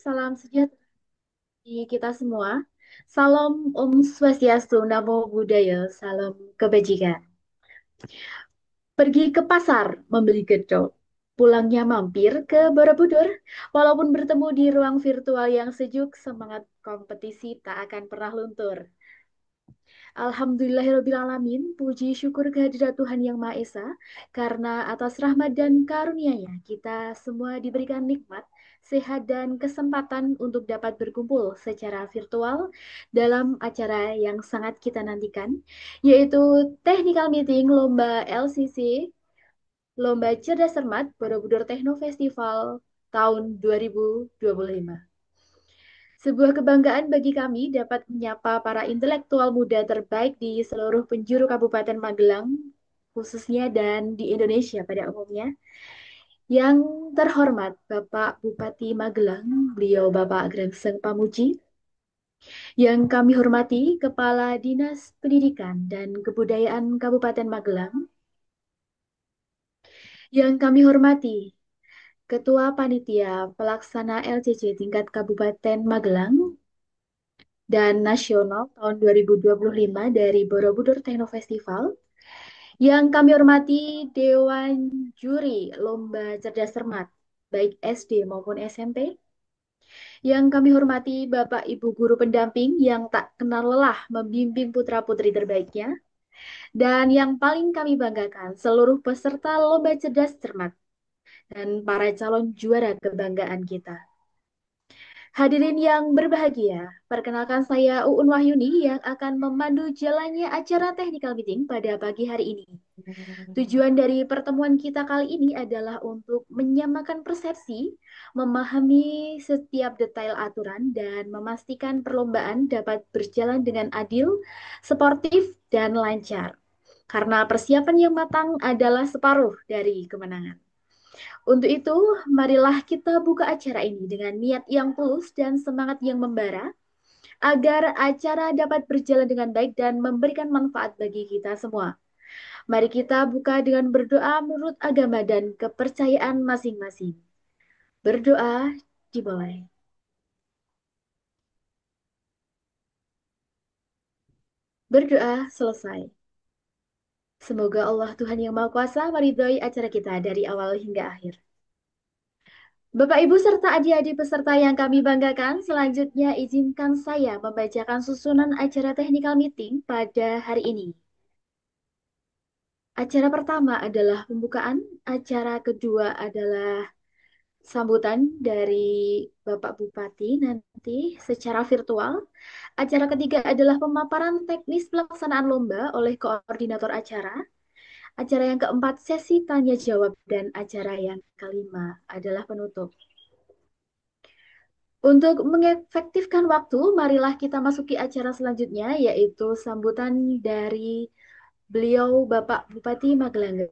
salam sejahtera bagi kita semua. Salam Om Swastiastu, Namo Buddhaya, salam kebajikan. Pergi ke pasar membeli gedok. Pulangnya mampir ke Borobudur. Walaupun bertemu di ruang virtual yang sejuk, semangat kompetisi tak akan pernah luntur. Alhamdulillahirrabbilalamin, puji syukur kehadirat Tuhan Yang Maha Esa, karena atas rahmat dan karunia-Nya, kita semua diberikan nikmat, sehat, dan kesempatan untuk dapat berkumpul secara virtual dalam acara yang sangat kita nantikan, yaitu Technical Meeting Lomba LCC, Lomba Cerdas Cermat Borobudur Techno Festival tahun 2025. Sebuah kebanggaan bagi kami dapat menyapa para intelektual muda terbaik di seluruh penjuru Kabupaten Magelang, khususnya dan di Indonesia pada umumnya. Yang terhormat Bapak Bupati Magelang, beliau Bapak Grengseng Pamuji. Yang kami hormati Kepala Dinas Pendidikan dan Kebudayaan Kabupaten Magelang. Yang kami hormati Ketua Panitia Pelaksana LCC tingkat Kabupaten Magelang dan nasional tahun 2025 dari Borobudur Techno Festival. Yang kami hormati Dewan Juri Lomba Cerdas Cermat, baik SD maupun SMP. Yang kami hormati Bapak Ibu Guru Pendamping yang tak kenal lelah membimbing putra-putri terbaiknya. Dan yang paling kami banggakan, seluruh peserta Lomba Cerdas Cermat dan para calon juara kebanggaan kita. Hadirin yang berbahagia, perkenalkan saya Uun Wahyuni yang akan memandu jalannya acara technical meeting pada pagi hari ini. Tujuan dari pertemuan kita kali ini adalah untuk menyamakan persepsi, memahami setiap detail aturan, dan memastikan perlombaan dapat berjalan dengan adil, sportif, dan lancar. Karena persiapan yang matang adalah separuh dari kemenangan. Untuk itu, marilah kita buka acara ini dengan niat yang tulus dan semangat yang membara, agar acara dapat berjalan dengan baik dan memberikan manfaat bagi kita semua. Mari kita buka dengan berdoa menurut agama dan kepercayaan masing-masing. Berdoa dimulai. Berdoa selesai. Semoga Allah Tuhan Yang Maha Kuasa meridhoi acara kita dari awal hingga akhir. Bapak, Ibu, serta adik-adik peserta yang kami banggakan, selanjutnya izinkan saya membacakan susunan acara technical meeting pada hari ini. Acara pertama adalah pembukaan, acara kedua adalah sambutan dari Bapak Bupati nanti secara virtual. Acara ketiga adalah pemaparan teknis pelaksanaan lomba oleh koordinator acara. Acara yang keempat sesi tanya jawab dan acara yang kelima adalah penutup. Untuk mengefektifkan waktu, marilah kita masuki acara selanjutnya, yaitu sambutan dari beliau Bapak Bupati Magelang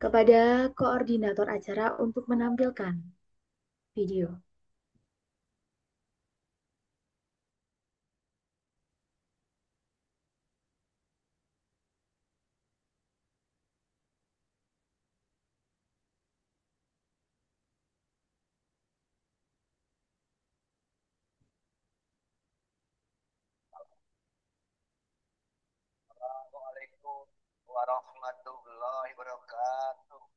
kepada koordinator acara untuk menampilkan video. Assalamualaikum warahmatullahi wabarakatuh.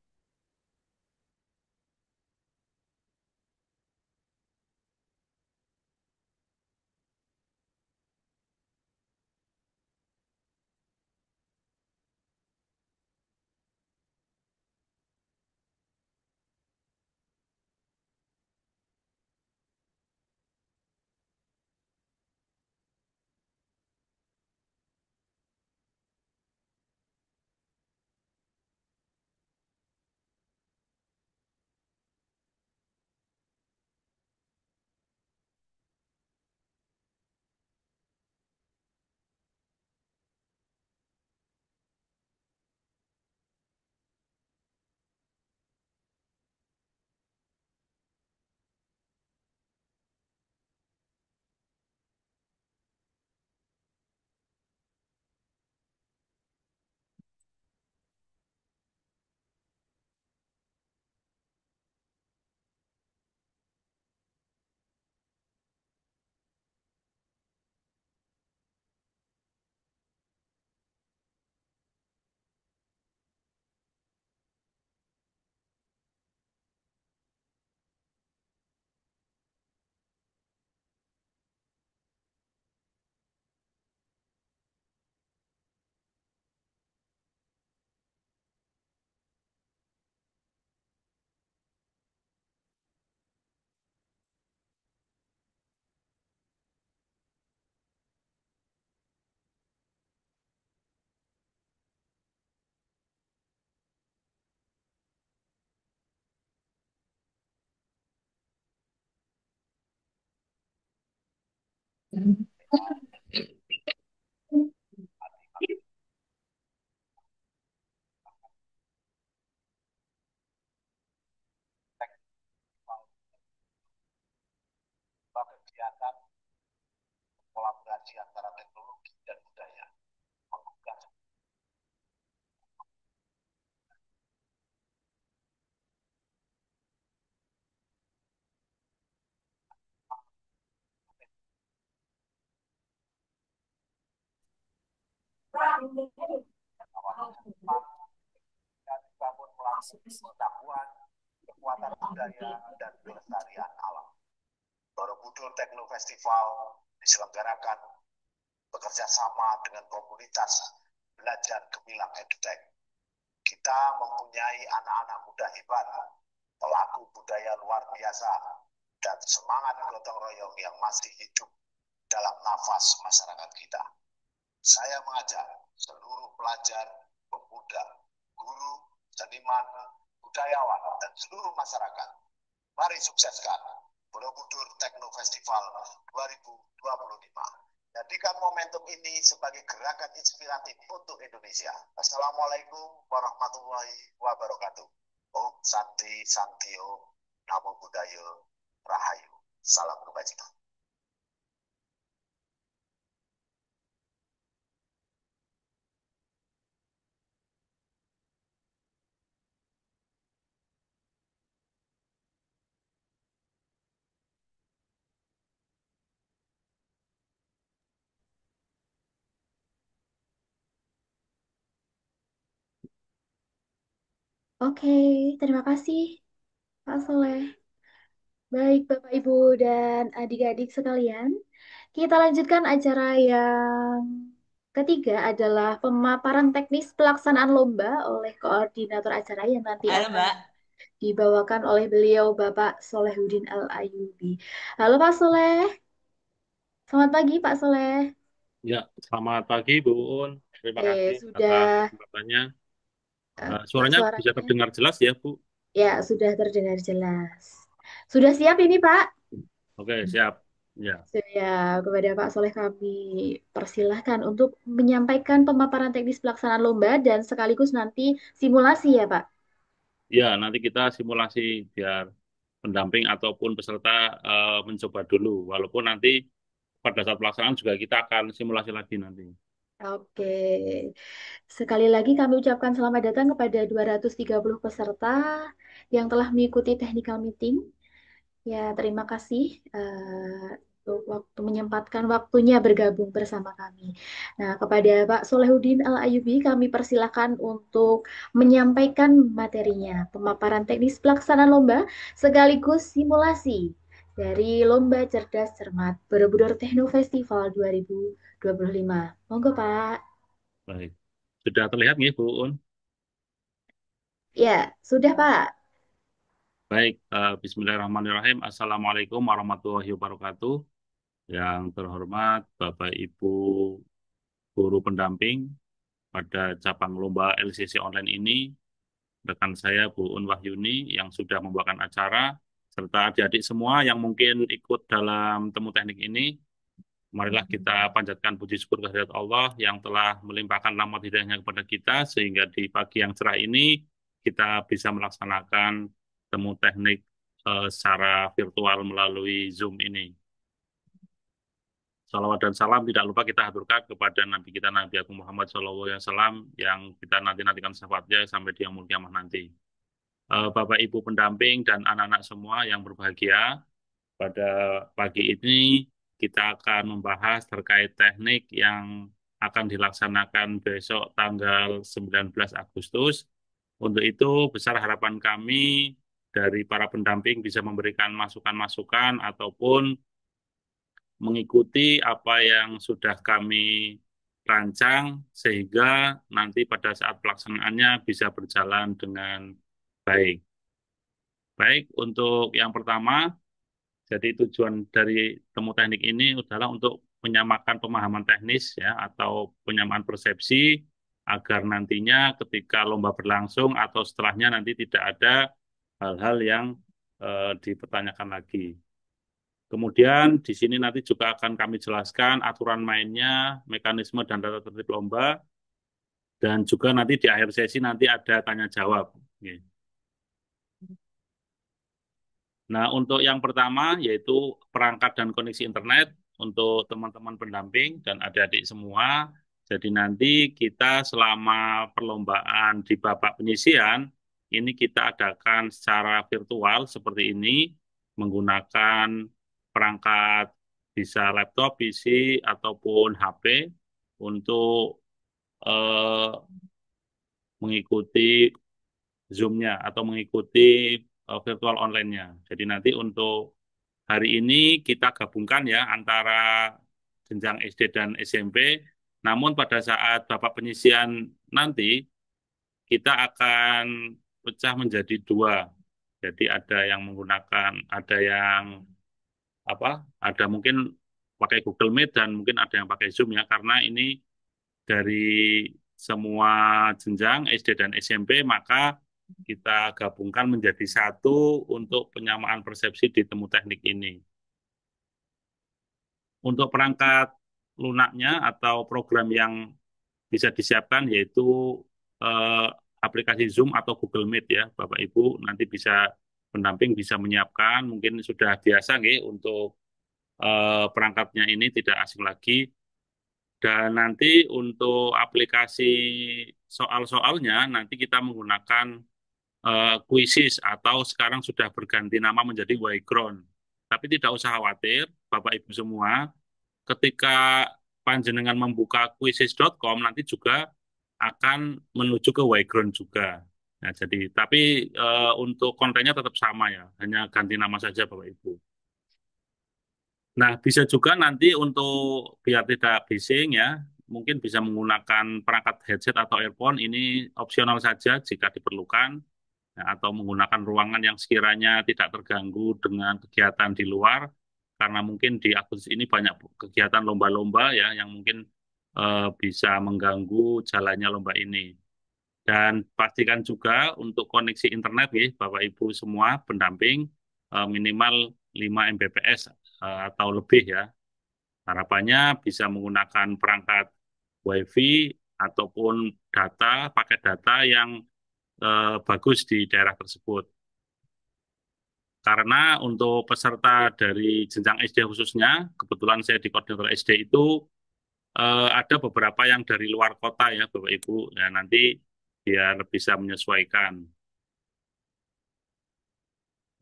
kegiatan kolaborasi antara teknologi dan budaya. Dan dibangun melalui pengetahuan, kekuatan budaya, dan kelestarian alam. Borobudur Techno Festival diselenggarakan bekerja sama dengan komunitas belajar gemilang edutech. Kita mempunyai anak-anak muda hebat, pelaku budaya luar biasa, dan semangat gotong royong yang masih hidup dalam nafas masyarakat kita. Saya mengajak seluruh pelajar, pemuda, guru, seniman, budayawan, dan seluruh masyarakat. Mari sukseskan Borobudur Techno Festival 2025. Jadikan momentum ini sebagai gerakan inspiratif untuk Indonesia. Assalamualaikum warahmatullahi wabarakatuh. Om Santi Santio, Namo Buddhaya, Rahayu. Salam kebajikan. Oke, terima kasih Pak Soleh. Baik, Bapak, Ibu, dan adik-adik sekalian. Kita lanjutkan acara yang ketiga adalah pemaparan teknis pelaksanaan lomba oleh koordinator acara yang nanti Halo akan Mbak, dibawakan oleh beliau Bapak Solehuddin Al-Ayubi. Halo Pak Soleh, selamat pagi Pak Soleh. Ya, selamat pagi Bu Un. Terima kasih atas Sudah kesempatannya. ya Suaranya bisa suaranya terdengar jelas ya Bu? ya sudah terdengar jelas. Sudah siap ini Pak? Oke, siap. Ya, Ya, kepada Pak Soleh kami persilahkan untuk menyampaikan pemaparan teknis pelaksanaan lomba dan sekaligus nanti simulasi ya, Pak. ya nanti kita simulasi biar pendamping ataupun peserta mencoba dulu. Walaupun nanti pada saat pelaksanaan juga kita akan simulasi lagi nanti. Oke. Sekali lagi kami ucapkan selamat datang kepada 230 peserta yang telah mengikuti technical meeting. Ya, terima kasih untuk waktu menyempatkan waktunya bergabung bersama kami. Nah, kepada Pak Solehuddin Al-Ayubi kami persilahkan untuk menyampaikan materinya, pemaparan teknis pelaksanaan lomba sekaligus simulasi dari Lomba Cerdas Cermat Borobudur Techno Festival 2025. Monggo, Pak. Baik. Sudah terlihat nih Bu Un? Ya, sudah, Pak. Baik, Bismillahirrahmanirrahim. Assalamualaikum warahmatullahi wabarakatuh. Yang terhormat Bapak Ibu guru pendamping pada cabang lomba LCC online ini, rekan saya Bu Un Wahyuni yang sudah membawakan acara, serta adik-adik semua yang mungkin ikut dalam temu teknik ini, marilah kita panjatkan puji syukur kehadirat Allah yang telah melimpahkan rahmat hidayahnya kepada kita, sehingga di pagi yang cerah ini kita bisa melaksanakan temu teknik secara virtual melalui Zoom ini. Salawat dan salam tidak lupa kita haturkan kepada Nabi kita Nabi Agung Muhammad SAW yang kita nanti-nantikan syafaatnya sampai di yaumul kiamah nanti. Bapak Ibu pendamping dan anak-anak semua yang berbahagia, pada pagi ini kita akan membahas terkait teknik yang akan dilaksanakan besok tanggal 19 Agustus. Untuk itu besar harapan kami dari para pendamping bisa memberikan masukan-masukan ataupun mengikuti apa yang sudah kami rancang sehingga nanti pada saat pelaksanaannya bisa berjalan dengan baik. Baik, untuk yang pertama, jadi tujuan dari temu teknik ini adalah untuk menyamakan pemahaman teknis ya atau penyamaan persepsi agar nantinya ketika lomba berlangsung atau setelahnya nanti tidak ada hal-hal yang dipertanyakan lagi. Kemudian di sini nanti juga akan kami jelaskan aturan mainnya, mekanisme dan tata tertib lomba, dan juga nanti di akhir sesi nanti ada tanya jawab. Oke. Nah, untuk yang pertama yaitu perangkat dan koneksi internet untuk teman-teman pendamping dan adik-adik semua. Jadi nanti kita selama perlombaan di babak penyisian, ini kita adakan secara virtual seperti ini, menggunakan perangkat bisa laptop, PC, ataupun HP untuk eh, mengikuti Zoom-nya atau mengikuti virtual online-nya. Jadi nanti untuk hari ini kita gabungkan ya antara jenjang SD dan SMP. Namun pada saat Bapak penyisian nanti kita akan pecah menjadi dua. Jadi ada yang menggunakan, ada yang apa? Ada mungkin pakai Google Meet dan mungkin ada yang pakai Zoom ya karena ini dari semua jenjang SD dan SMP, maka kita gabungkan menjadi satu untuk penyamaan persepsi di temu teknik ini. Untuk perangkat lunaknya atau program yang bisa disiapkan yaitu eh, aplikasi Zoom atau Google Meet ya, Bapak Ibu nanti bisa pendamping bisa menyiapkan, mungkin sudah biasa nggih untuk perangkatnya ini tidak asing lagi. Dan nanti untuk aplikasi soal-soalnya nanti kita menggunakan Quizzes atau sekarang sudah berganti nama menjadi Yground. Tapi tidak usah khawatir, Bapak Ibu semua, ketika panjenengan membuka quizzes.com nanti juga akan menuju ke Yground juga. Nah, jadi tapi untuk kontennya tetap sama ya, hanya ganti nama saja Bapak Ibu. Nah, bisa juga nanti untuk biar tidak bising ya, mungkin bisa menggunakan perangkat headset atau earphone. Ini opsional saja jika diperlukan, ya, atau menggunakan ruangan yang sekiranya tidak terganggu dengan kegiatan di luar, karena mungkin di Agustus ini banyak kegiatan lomba-lomba ya, yang mungkin bisa mengganggu jalannya lomba ini. Dan pastikan juga untuk koneksi internet ya, Bapak Ibu semua pendamping minimal 5 Mbps atau lebih ya. Harapannya bisa menggunakan perangkat WiFi ataupun paket data yang bagus di daerah tersebut. Karena untuk peserta dari jenjang SD khususnya, kebetulan saya di koordinator SD itu ada beberapa yang dari luar kota ya, Bapak Ibu. Ya, nanti biar bisa menyesuaikan.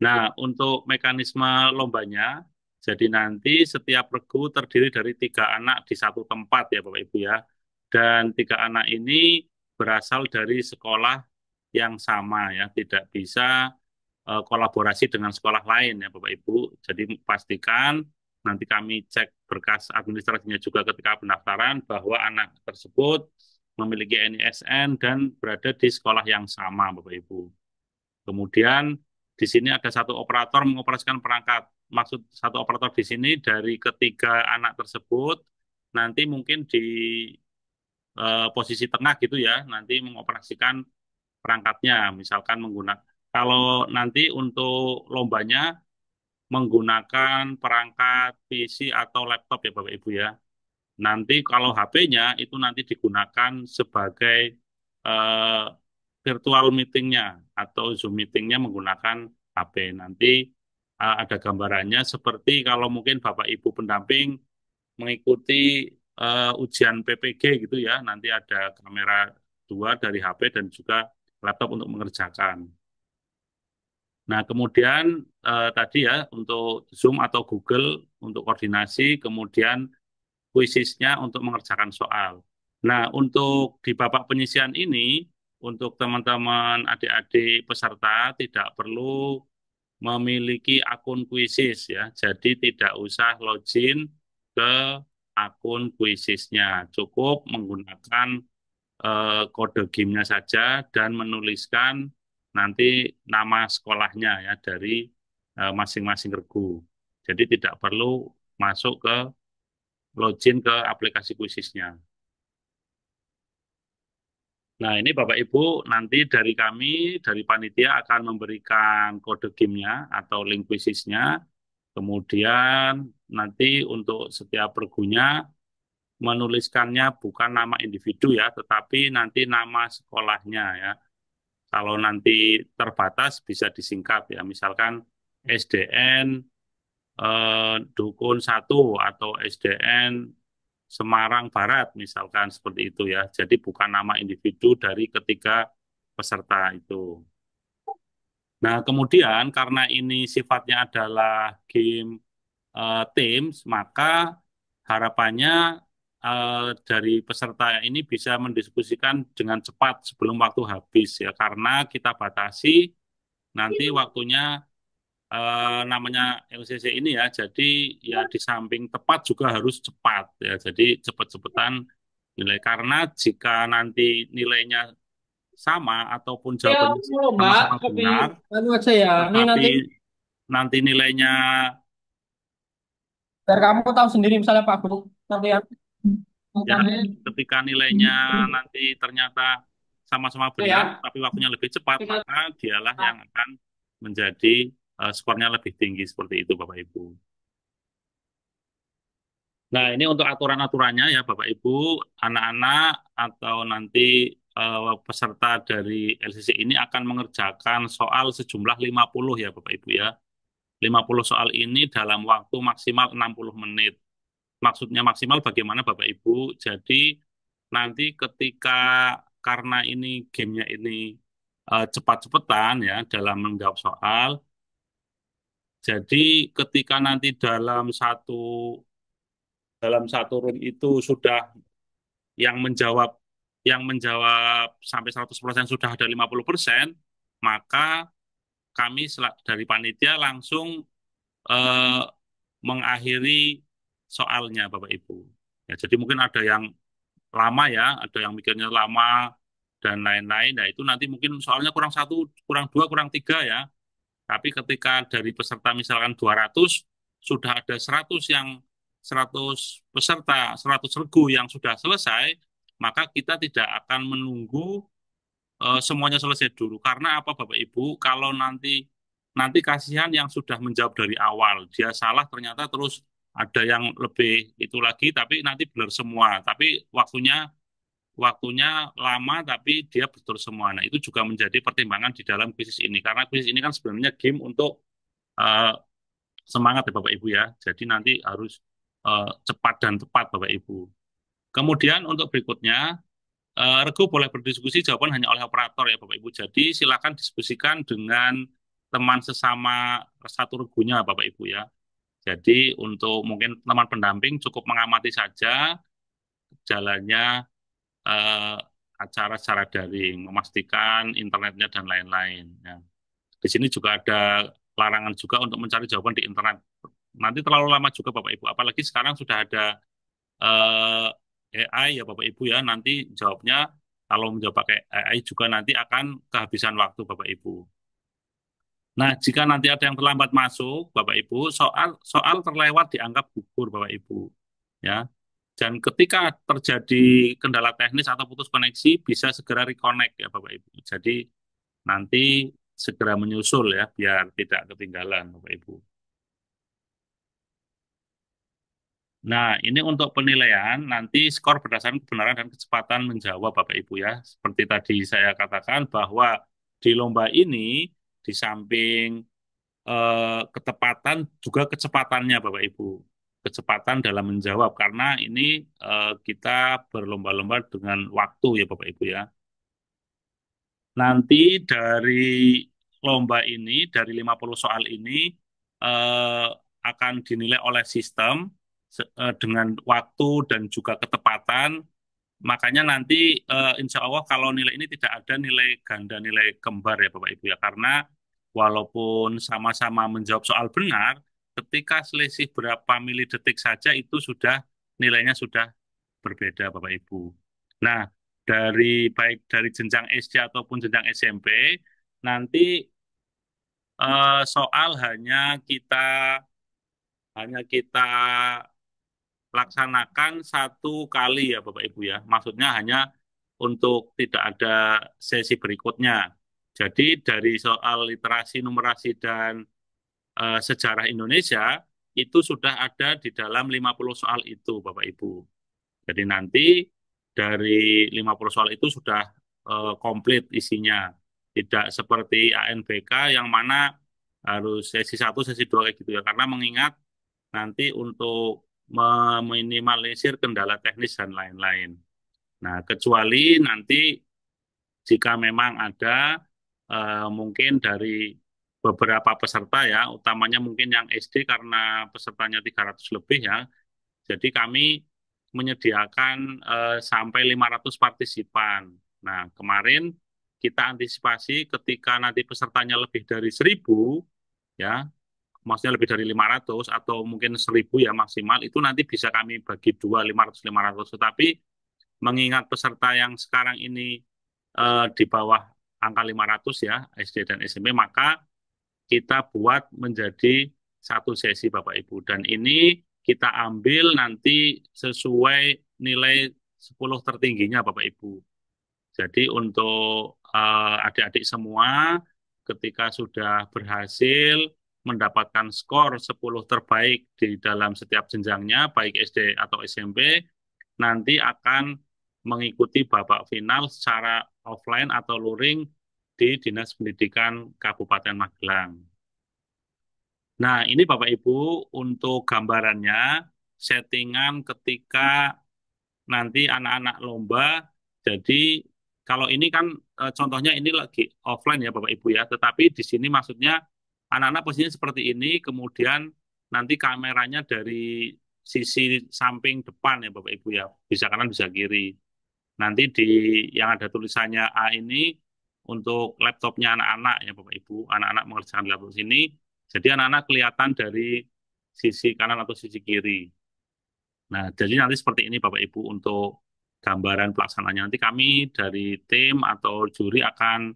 Nah, untuk mekanisme lombanya, jadi nanti setiap regu terdiri dari 3 anak di satu tempat ya Bapak Ibu ya. Dan 3 anak ini berasal dari sekolah yang sama ya, tidak bisa kolaborasi dengan sekolah lain ya Bapak Ibu. Jadi pastikan nanti kami cek berkas administrasinya juga ketika pendaftaran bahwa anak tersebut memiliki NISN dan berada di sekolah yang sama Bapak Ibu. Kemudian di sini ada satu operator mengoperasikan perangkat. Maksud satu operator di sini dari ketiga anak tersebut nanti mungkin di posisi tengah gitu ya, nanti mengoperasikan perangkatnya. Misalkan menggunakan kalau nanti untuk lombanya menggunakan perangkat PC atau laptop ya Bapak Ibu ya. Nanti kalau HP-nya itu nanti digunakan sebagai eh, virtual meetingnya atau Zoom meetingnya menggunakan HP. Nanti ada gambarannya seperti kalau mungkin Bapak Ibu pendamping mengikuti ujian PPG gitu ya. Nanti ada kamera dua dari HP dan juga laptop untuk mengerjakan. Nah, kemudian tadi ya untuk Zoom atau Google untuk koordinasi, kemudian kuisisnya untuk mengerjakan soal. Nah, untuk di babak penyisian ini, untuk teman-teman adik-adik peserta tidak perlu memiliki akun kuisis ya. Jadi tidak usah login ke akun kuisisnya. Cukup menggunakan kode game-nya saja dan menuliskan nanti nama sekolahnya ya dari masing-masing regu. Jadi tidak perlu masuk ke login ke aplikasi kuisisnya. Nah, ini Bapak Ibu, nanti dari kami, dari panitia akan memberikan kode game-nya atau link kuisisnya. Kemudian nanti untuk setiap regunya menuliskannya bukan nama individu ya, tetapi nanti nama sekolahnya ya. Kalau nanti terbatas bisa disingkat ya, misalkan SDN Dukun 1 atau SDN Semarang Barat misalkan seperti itu ya. Jadi bukan nama individu dari ketiga peserta itu. Nah, kemudian karena ini sifatnya adalah game Teams, maka harapannya dari peserta ini bisa mendiskusikan dengan cepat sebelum waktu habis ya, karena kita batasi nanti waktunya namanya LCC ini ya, jadi ya di samping tepat juga harus cepat ya, jadi cepet-cepetan nilai karena jika nanti nilainya sama ataupun Ya, jawabannya mau Mbak, sama-sama tapi benar, anu aja ya. Ini tetapi nanti nanti nilainya biar kamu tahu sendiri misalnya Pak Guru nanti ya. ya ketika nilainya nanti ternyata sama-sama Oke benar, ya. tapi waktunya lebih cepat, Kita maka dialah yang akan menjadi skornya lebih tinggi seperti itu, Bapak Ibu. Nah, ini untuk aturan-aturannya ya, Bapak Ibu, anak-anak atau nanti peserta dari LCC ini akan mengerjakan soal sejumlah 50 ya, Bapak Ibu ya. 50 soal ini dalam waktu maksimal 60 menit. Maksudnya maksimal bagaimana Bapak Ibu? Jadi nanti ketika karena ini gamenya ini cepat-cepatan ya dalam menjawab soal, jadi ketika nanti dalam satu room itu sudah yang menjawab sampai 100% sudah ada 50%, maka kami dari panitia langsung eh, mengakhiri soalnya Bapak Ibu. Ya, jadi mungkin ada yang lama ya, ada yang mikirnya lama dan lain-lain. Nah, itu nanti mungkin soalnya kurang satu, kurang dua, kurang tiga ya. Tapi ketika dari peserta misalkan 200, sudah ada 100 peserta, 100 regu yang sudah selesai, maka kita tidak akan menunggu semuanya selesai dulu. Karena apa Bapak Ibu? Kalau nanti kasihan yang sudah menjawab dari awal, dia salah ternyata terus ada yang lebih itu lagi, tapi nanti benar semua. Tapi waktunya lama, tapi dia betul semua. Nah, itu juga menjadi pertimbangan di dalam kuis ini. Karena kuis ini kan sebenarnya game untuk eh, semangat ya Bapak Ibu ya. Jadi nanti harus cepat dan tepat Bapak Ibu. Kemudian untuk berikutnya, Rego boleh berdiskusi jawaban hanya oleh operator ya Bapak Ibu. Jadi silakan diskusikan dengan teman sesama satu regunya Bapak Ibu ya. Jadi untuk mungkin teman pendamping cukup mengamati saja jalannya eh, acara secara daring, memastikan internetnya dan lain-lain. Ya. Di sini juga ada larangan juga untuk mencari jawaban di internet. Nanti terlalu lama juga Bapak Ibu. Apalagi sekarang sudah ada AI ya Bapak Ibu ya. Nanti jawabnya kalau menjawab pakai AI juga nanti akan kehabisan waktu Bapak Ibu. Nah, jika nanti ada yang terlambat masuk, Bapak Ibu, soal soal terlewat dianggap gugur Bapak Ibu. Ya. Dan ketika terjadi kendala teknis atau putus koneksi, bisa segera reconnect ya Bapak Ibu. Jadi nanti segera menyusul ya, biar tidak ketinggalan Bapak Ibu. Nah, ini untuk penilaian, nanti skor berdasarkan kebenaran dan kecepatan menjawab Bapak Ibu ya. Seperti tadi saya katakan bahwa di lomba ini, di samping ketepatan, juga kecepatannya Bapak Ibu. Kecepatan dalam menjawab, karena ini kita berlomba-lomba dengan waktu ya Bapak Ibu ya. Nanti dari lomba ini, dari 50 soal ini, eh, akan dinilai oleh sistem dengan waktu dan juga ketepatan. Makanya nanti insya Allah kalau nilai ini tidak ada nilai ganda, nilai kembar ya Bapak Ibu ya. Karena walaupun sama-sama menjawab soal benar, ketika selisih berapa milidetik saja itu sudah nilainya sudah berbeda Bapak Ibu. Nah, baik dari jenjang SD ataupun jenjang SMP, nanti soal hanya kita laksanakan satu kali ya Bapak Ibu ya. Maksudnya hanya untuk tidak ada sesi berikutnya. Jadi dari soal literasi, numerasi, dan sejarah Indonesia itu sudah ada di dalam 50 soal itu, Bapak Ibu. Jadi nanti dari 50 soal itu sudah komplit isinya. Tidak seperti ANBK yang mana harus sesi 1, sesi 2 kayak gitu ya. Karena mengingat nanti untuk meminimalisir kendala teknis dan lain-lain. Nah, kecuali nanti jika memang ada mungkin dari beberapa peserta ya, utamanya mungkin yang SD karena pesertanya 300 lebih ya. Jadi kami menyediakan sampai 500 partisipan. Nah, kemarin kita antisipasi ketika nanti pesertanya lebih dari 1.000 ya, maksudnya lebih dari 500 atau mungkin 1.000 ya maksimal, itu nanti bisa kami bagi dua 500-500. Tetapi mengingat peserta yang sekarang ini di bawah angka 500 ya, SD dan SMP, maka kita buat menjadi satu sesi Bapak Ibu. Dan ini kita ambil nanti sesuai nilai 10 tertingginya Bapak Ibu. Jadi untuk adik-adik semua ketika sudah berhasil mendapatkan skor 10 terbaik di dalam setiap jenjangnya, baik SD atau SMP, nanti akan mengikuti babak final secara offline atau luring di Dinas Pendidikan Kabupaten Magelang. Nah, ini Bapak Ibu untuk gambarannya, settingan ketika nanti anak-anak lomba. Jadi kalau ini kan contohnya ini lagi offline ya Bapak Ibu ya, tetapi di sini maksudnya anak-anak posisinya seperti ini, kemudian nanti kameranya dari sisi samping depan ya Bapak Ibu ya, bisa kanan bisa kiri. Nanti di yang ada tulisannya A ini untuk laptopnya anak-anak ya Bapak Ibu, anak-anak mengerjakan laptop sini, jadi anak-anak kelihatan dari sisi kanan atau sisi kiri. Nah, jadi nanti seperti ini Bapak Ibu untuk gambaran pelaksanaannya. Nanti kami dari tim atau juri akan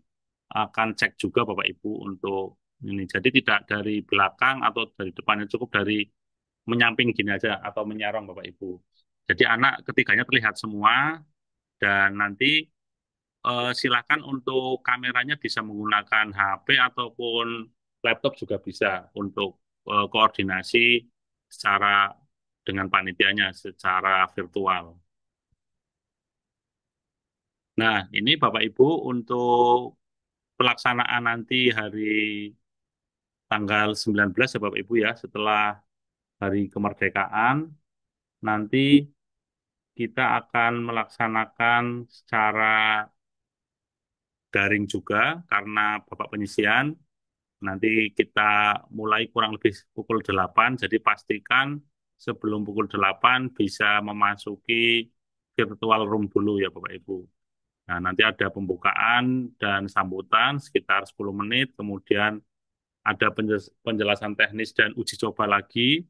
cek juga Bapak Ibu untuk ini. Jadi tidak dari belakang atau dari depannya, cukup dari menyamping gini aja atau menyerong Bapak Ibu. Jadi anak ketiganya terlihat semua dan nanti silakan untuk kameranya bisa menggunakan HP ataupun laptop juga bisa untuk koordinasi secara dengan panitianya secara virtual. Nah, ini Bapak Ibu untuk pelaksanaan nanti hari tanggal 19 ya Bapak Ibu ya, setelah hari kemerdekaan, nanti kita akan melaksanakan secara daring juga karena Bapak penyisian. Nanti kita mulai kurang lebih pukul 8, jadi pastikan sebelum pukul 8 bisa memasuki virtual room dulu ya Bapak Ibu. Nah, nanti ada pembukaan dan sambutan sekitar 10 menit, kemudian ada penjelasan teknis dan uji coba lagi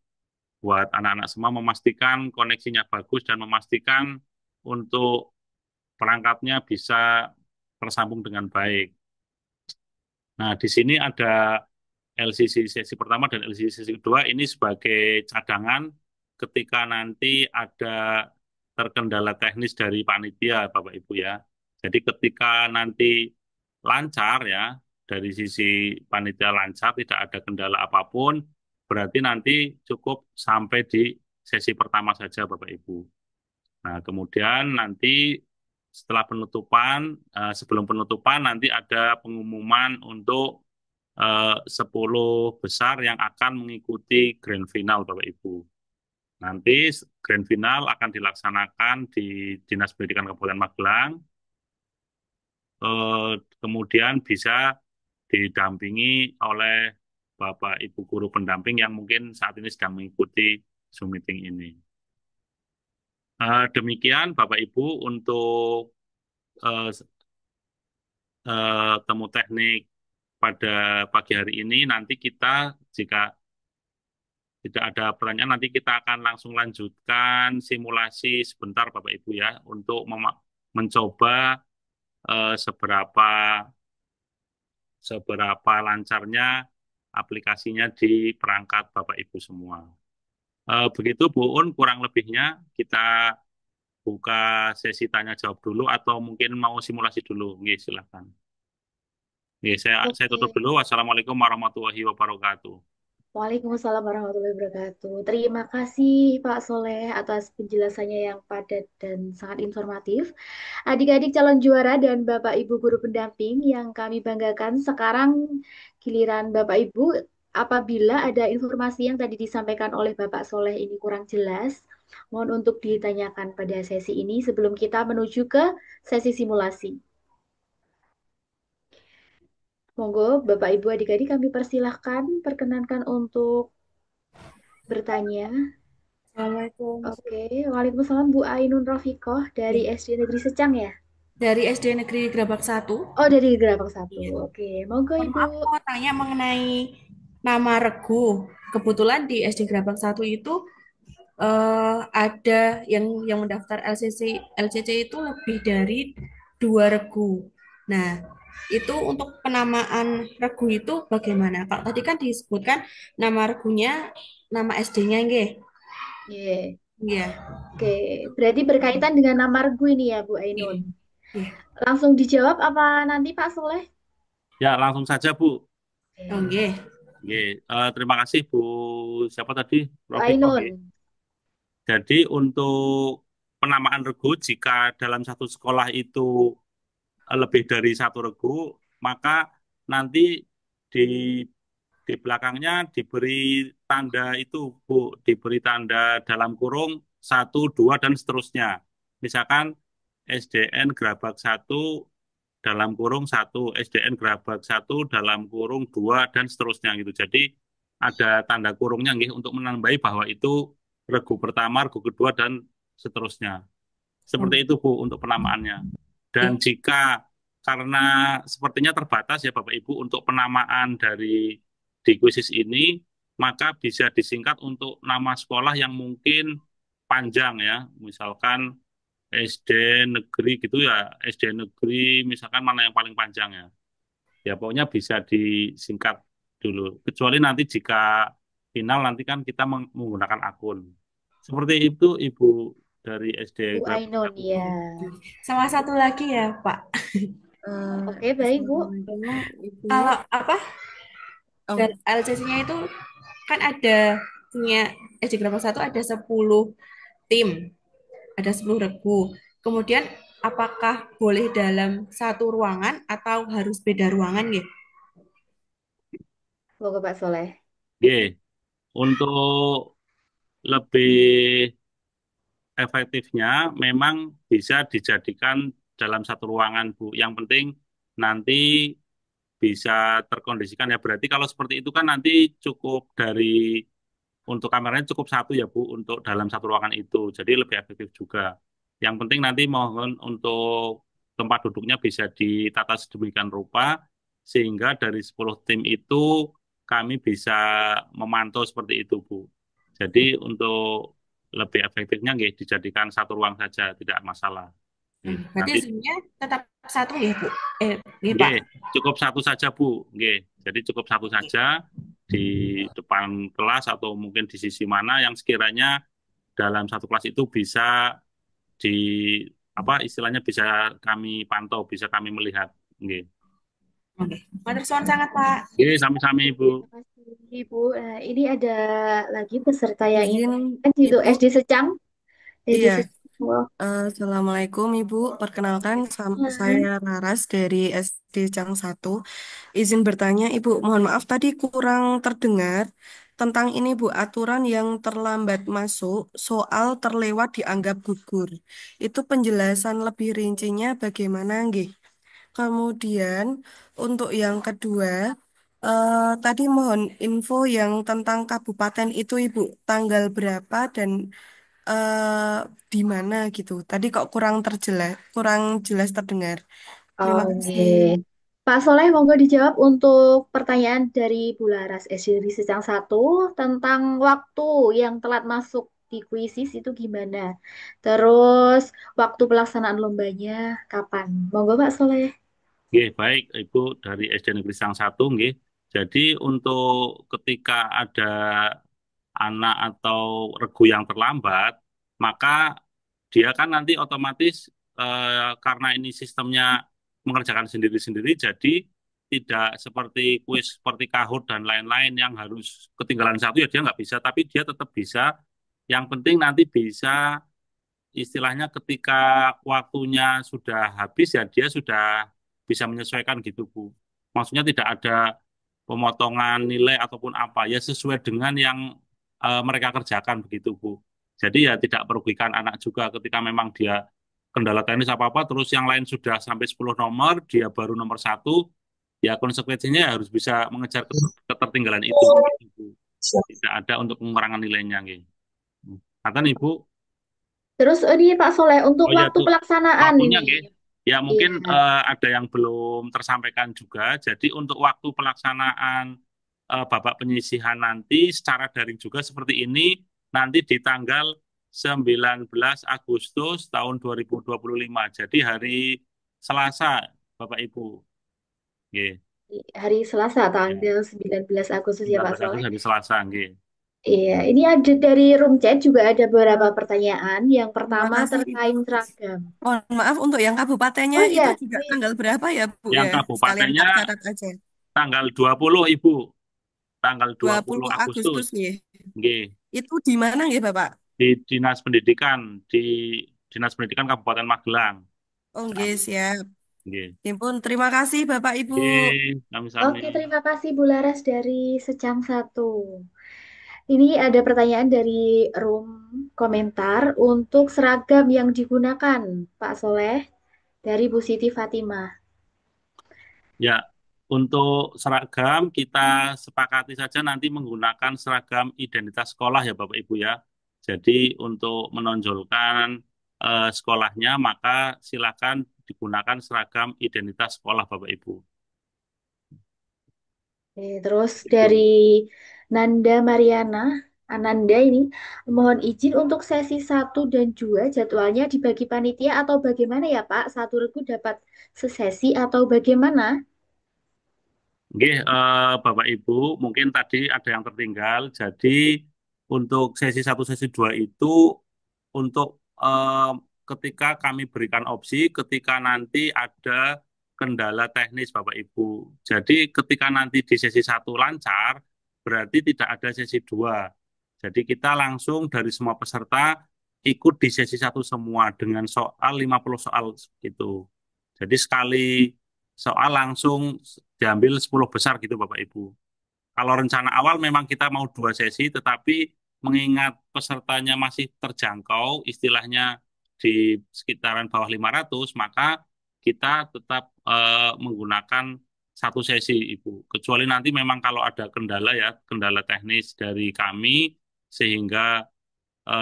buat anak-anak semua memastikan koneksinya bagus dan memastikan untuk perangkatnya bisa tersambung dengan baik. Nah, di sini ada LCC sesi pertama dan LCC sesi kedua ini sebagai cadangan ketika nanti ada terkendala teknis dari panitia, Bapak Ibu ya. Jadi ketika nanti lancar ya, dari sisi panitia lancar, tidak ada kendala apapun, berarti nanti cukup sampai di sesi pertama saja, Bapak Ibu. Nah, kemudian nanti setelah penutupan, sebelum penutupan nanti ada pengumuman untuk 10 besar yang akan mengikuti grand final, Bapak Ibu. Nanti grand final akan dilaksanakan di Dinas Pendidikan Kabupaten Magelang, kemudian bisa didampingi oleh Bapak Ibu guru pendamping yang mungkin saat ini sedang mengikuti Zoom meeting ini. Demikian Bapak Ibu untuk eh, temu teknik pada pagi hari ini. Nanti kita jika tidak ada pertanyaan, nanti kita akan langsung lanjutkan simulasi sebentar Bapak Ibu ya untuk mencoba seberapa seberapa lancarnya aplikasinya di perangkat Bapak Ibu semua. Begitu Bu Un, kurang lebihnya kita buka sesi tanya jawab dulu atau mungkin mau simulasi dulu. Oke, silakan. Oke, saya tutup Oke, dulu. Wassalamualaikum warahmatullahi wabarakatuh. Waalaikumsalam warahmatullahi wabarakatuh. Terima kasih Pak Soleh atas penjelasannya yang padat dan sangat informatif. Adik-adik calon juara dan Bapak Ibu guru pendamping yang kami banggakan, sekarang giliran Bapak Ibu, apabila ada informasi yang tadi disampaikan oleh Bapak Soleh ini kurang jelas, mohon untuk ditanyakan pada sesi ini sebelum kita menuju ke sesi simulasi. Monggo Bapak Ibu adik-adik kami persilahkan, perkenankan untuk bertanya. Assalamualaikum. Oke, Waalaikumsalam Bu Ainun Rofikoh dari Nih, SD Negeri Secang ya? dari SD Negeri Gerabak 1. Oh, dari Gerabak satu. Iya. Oke, monggo Mohon Ibu. maaf, mau tanya mengenai nama regu. Kebetulan di SD Gerabak 1 itu ada yang mendaftar LCC itu lebih dari 2 regu. Nah, itu untuk penamaan regu itu bagaimana? Kalau tadi kan disebutkan nama regunya, nama SD-nya, nggih. Iya. Iya. Oke, berarti berkaitan dengan nama regu ini ya Bu Ainun. Iya. Iya. Langsung dijawab apa nanti Pak Soleh? Ya, langsung saja Bu. Oh, Oke, nggih. Nggih, terima kasih Bu. Siapa tadi? Bu Rofiko, nggih. Ainun. Jadi untuk penamaan regu, jika dalam satu sekolah itu lebih dari satu regu, maka nanti di belakangnya diberi tanda itu, Bu, diberi tanda dalam kurung satu, dua, dan seterusnya. Misalkan SDN Gerabak satu dalam kurung satu, SDN Gerabak satu dalam kurung dua, dan seterusnya gitu. Jadi ada tanda kurungnya nggih, untuk menambahi bahwa itu regu pertama, regu kedua, dan seterusnya. Oh, Seperti itu Bu untuk penamaannya. Dan nggih. jika karena sepertinya terbatas ya Bapak Ibu untuk penamaan dari di kuisis ini, maka bisa disingkat untuk nama sekolah yang mungkin panjang ya. Misalkan SD negeri gitu ya, SD negeri misalkan mana yang paling panjang ya. Ya pokoknya bisa disingkat dulu. Kecuali nanti jika final nanti kan kita menggunakan akun. Seperti itu Ibu dari SD Bu Grab Ainun satu. ya. Oh, sama satu lagi ya, Pak. Oke, baik Bu. Assalamualaikum Ibu. Kalau apa dan Oh, LCC-nya itu kan ada punya SD Gerabak 1 ada 10 tim, ada 10 regu. Kemudian apakah boleh dalam satu ruangan atau harus beda ruangan ya? Monggo Pak Soleh. Oke, untuk lebih efektifnya memang bisa dijadikan dalam satu ruangan, Bu. Yang penting nanti bisa terkondisikan ya. Berarti kalau seperti itu kan nanti cukup dari untuk kameranya cukup satu ya Bu untuk dalam satu ruangan itu. Jadi lebih efektif juga. Yang penting nanti mohon untuk tempat duduknya bisa ditata sedemikian rupa sehingga dari 10 tim itu kami bisa memantau seperti itu Bu. Jadi untuk lebih efektifnya nggih dijadikan satu ruang saja tidak masalah. Nggih. Berarti Nanti sebenarnya tetap satu ya, Bu? Ya, Pak. nggih, cukup satu saja Bu. Nggih. Jadi cukup satu saja di depan kelas atau mungkin di sisi mana yang sekiranya dalam satu kelas itu bisa di apa istilahnya bisa kami pantau, bisa kami melihat. Nggih. Oke. Matur suwun sangat, Pak. Nggih, sami-sami Ibu. Terima kasih Ibu. Nah, ini ada lagi peserta yang ingin izin kan itu Ibu. SD Secang. SD Iya, Secang. Oh, Assalamualaikum Ibu. Perkenalkan, saya Laras dari SD Cang 1. Izin bertanya Ibu, mohon maaf tadi kurang terdengar tentang ini Bu, aturan yang terlambat masuk soal terlewat dianggap gugur. Itu penjelasan lebih rincinya bagaimana nggih? Kemudian untuk yang kedua, tadi mohon info yang tentang kabupaten itu Ibu, tanggal berapa dan di mana gitu. Tadi kok kurang jelas terdengar. Terima oke. kasih. Pak Soleh, monggo dijawab untuk pertanyaan dari Bu Laras SD Secang satu tentang waktu yang telat masuk di kuisis itu gimana? Terus waktu pelaksanaan lombanya kapan? Monggo Pak Soleh. Nggih, baik Ibu dari SD Negeri Sang 1 nggih. Jadi untuk ketika ada anak atau regu yang terlambat, maka dia kan nanti otomatis karena ini sistemnya mengerjakan sendiri-sendiri, jadi tidak seperti kuis seperti Kahoot dan lain-lain yang harus ketinggalan satu ya dia nggak bisa, tapi dia tetap bisa. Yang penting nanti bisa istilahnya ketika waktunya sudah habis ya dia sudah bisa menyesuaikan gitu Bu. Maksudnya tidak ada pemotongan nilai ataupun apa ya sesuai dengan yang mereka kerjakan begitu Bu. Jadi ya tidak merugikan anak juga ketika memang dia kendala teknis apa-apa terus yang lain sudah sampai 10 nomor dia baru nomor satu ya konsekuensinya harus bisa mengejar ketertinggalan itu begitu Bu. Tidak ada untuk pengurangan nilainya gitu. Kata Ibu, Terus ini Pak Soleh untuk oh ya waktu tuh pelaksanaan waktunya ini. nggih. Ya Iya. mungkin ada yang belum tersampaikan juga. Jadi untuk waktu pelaksanaan babak penyisihan nanti secara daring juga seperti ini nanti di tanggal 19 Agustus tahun 2025. Jadi hari Selasa, Bapak Ibu. Nggih. Hari Selasa Ya, tanggal 19 Agustus ya Pak 19 Soleh. Agustus hari Selasa, nggih. Iya, ini ada dari room chat juga ada beberapa pertanyaan. Yang Terima pertama kasih Ibu. terkait seragam. Mohon maaf untuk yang kabupatennya Oh itu iya, juga oh iya. tanggal berapa ya Bu Yang ya? Sekalian kabupatennya tak catat aja. tanggal 20 Ibu. Tanggal 20 20 Agustus. Agustus nggih. Nggih. Itu di mana nggih Bapak? Di Dinas Pendidikan Kabupaten Magelang. Oh nggih siap. Nggih. Impun, terima kasih Bapak Ibu. Nggih, sami-sami. Oke, terima kasih Bu Laras dari Secang Satu. Ini ada pertanyaan dari room komentar untuk seragam yang digunakan, Pak Soleh, dari Bu Siti Fatimah. Ya, untuk seragam kita sepakati saja nanti menggunakan seragam identitas sekolah ya Bapak Ibu ya. Jadi untuk menonjolkan sekolahnya maka silakan digunakan seragam identitas sekolah Bapak Ibu. Terus Itu. dari Nanda Mariana, Ananda ini, mohon izin untuk sesi 1 dan 2 jadwalnya dibagi panitia atau bagaimana ya Pak? Satu regu dapat sesesi atau bagaimana? Nggih, Bapak Ibu, mungkin tadi ada yang tertinggal. Jadi untuk sesi satu, sesi 2 itu untuk ketika kami berikan opsi, ketika nanti ada kendala teknis Bapak Ibu. Jadi ketika nanti di sesi satu lancar, berarti tidak ada sesi 2. Jadi kita langsung dari semua peserta ikut di sesi satu semua dengan soal 50 soal gitu. Jadi sekali soal langsung diambil 10 besar gitu Bapak Ibu. Kalau rencana awal memang kita mau 2 sesi, tetapi mengingat pesertanya masih terjangkau, istilahnya di sekitaran bawah 500, maka kita tetap menggunakan 1 sesi, Ibu. Kecuali nanti memang kalau ada kendala ya, kendala teknis dari kami, sehingga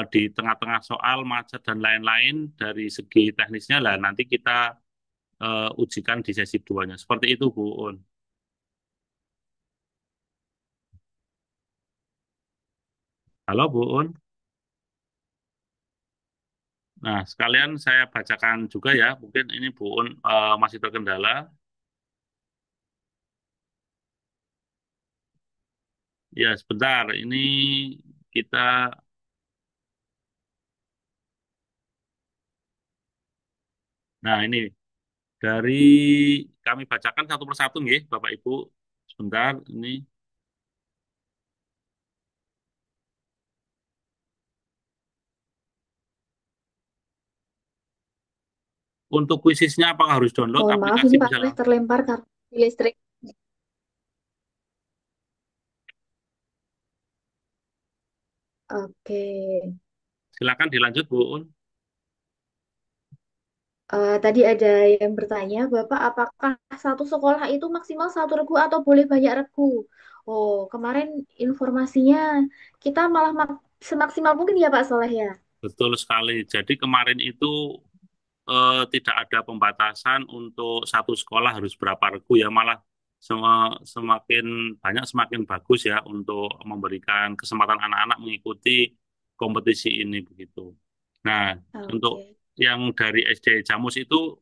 di tengah-tengah soal macet dan lain-lain dari segi teknisnya lah nanti kita ujikan di sesi 2-nya. Seperti itu, Bu Un. Halo, Bu Un. Nah, sekalian saya bacakan juga ya. Mungkin ini Bu Un masih terkendala. Ya, sebentar. Ini kita, nah ini dari kami bacakan satu persatu nggih, Bapak Ibu. Sebentar, ini untuk kuisisnya apakah harus download Mohon maaf, aplikasi ini Pak bisa Soleh terlempar karena listrik. Oke. silakan dilanjut Bu Un. Tadi ada yang bertanya, Bapak, apakah satu sekolah itu maksimal satu regu atau boleh banyak regu? Oh, kemarin informasinya kita malah semaksimal mungkin ya Pak Soleh ya. Betul sekali. Jadi kemarin itu tidak ada pembatasan untuk satu sekolah harus berapa regu ya, malah semakin banyak semakin bagus ya untuk memberikan kesempatan anak-anak mengikuti kompetisi ini begitu. Nah, untuk Oke. yang dari SD Jamus itu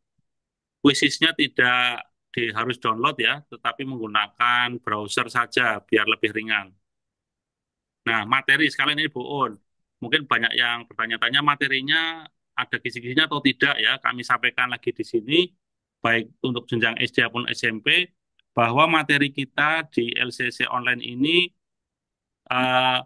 kuisisnya tidak harus download ya, tetapi menggunakan browser saja biar lebih ringan. Nah, materi sekalian ini Bu Un. Mungkin banyak yang bertanya-tanya materinya ada kisi-kisinya atau tidak ya. Kami sampaikan lagi di sini, baik untuk jenjang SD maupun SMP, bahwa materi kita di LCC online ini eh,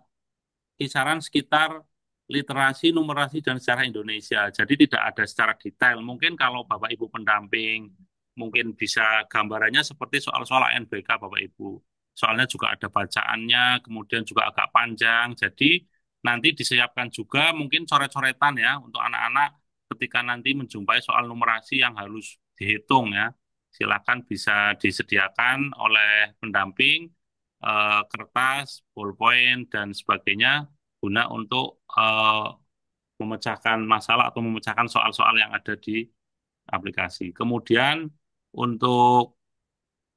kisaran sekitar literasi, numerasi, dan sejarah Indonesia. Jadi tidak ada secara detail. Mungkin kalau Bapak Ibu pendamping, mungkin bisa gambarannya seperti soal-soal ANBK Bapak Ibu. Soalnya juga ada bacaannya, kemudian juga agak panjang. Jadi nanti disiapkan juga mungkin coret-coretan ya untuk anak-anak ketika nanti menjumpai soal numerasi yang harus dihitung ya. Silakan bisa disediakan oleh pendamping kertas, ballpoint, dan sebagainya guna untuk memecahkan masalah atau memecahkan soal-soal yang ada di aplikasi. Kemudian untuk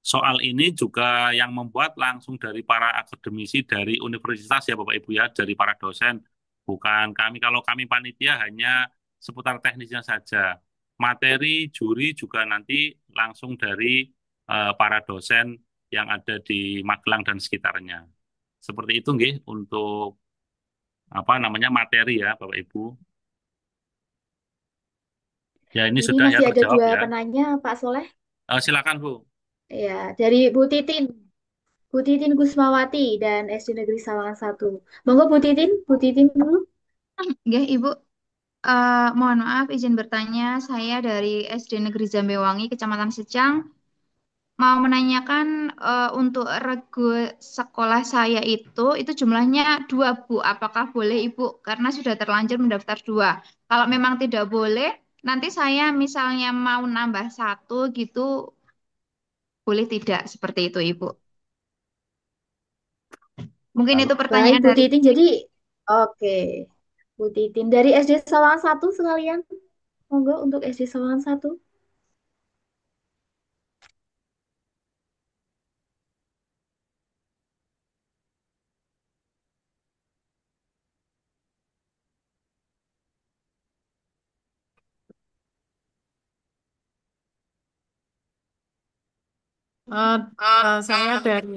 soal ini juga yang membuat langsung dari para akademisi dari universitas ya Bapak Ibu ya, dari para dosen. Bukan kami, kalau kami panitia hanya seputar teknisnya saja. Materi, juri juga nanti langsung dari para dosen yang ada di Magelang dan sekitarnya. Seperti itu nggih untuk apa namanya materi ya Bapak Ibu. Ya ini Ini sudah ya masih ada terjawab dua ya. penanya, Pak Soleh. Silakan Bu. Ya, dari Bu Titin. Bu Titin Gusmawati dan SD Negeri Sawangan 1. Monggo Bu Titin, Bu Titin dulu. Ya, Ibu. Mohon maaf, izin bertanya. Saya dari SD Negeri Jambewangi, Kecamatan Secang. Mau menanyakan untuk regu sekolah saya itu jumlahnya dua, Bu. Apakah boleh, Ibu? Karena sudah terlanjur mendaftar dua. Kalau memang tidak boleh, nanti saya misalnya mau nambah satu gitu, boleh tidak? Seperti itu, Ibu. Mungkin Kalau itu Baik, pertanyaan Bu dari Titin. Jadi, oke. Bu Titin dari SD Sawangan 1 sekalian. Monggo untuk SD Sawangan 1. Saya dari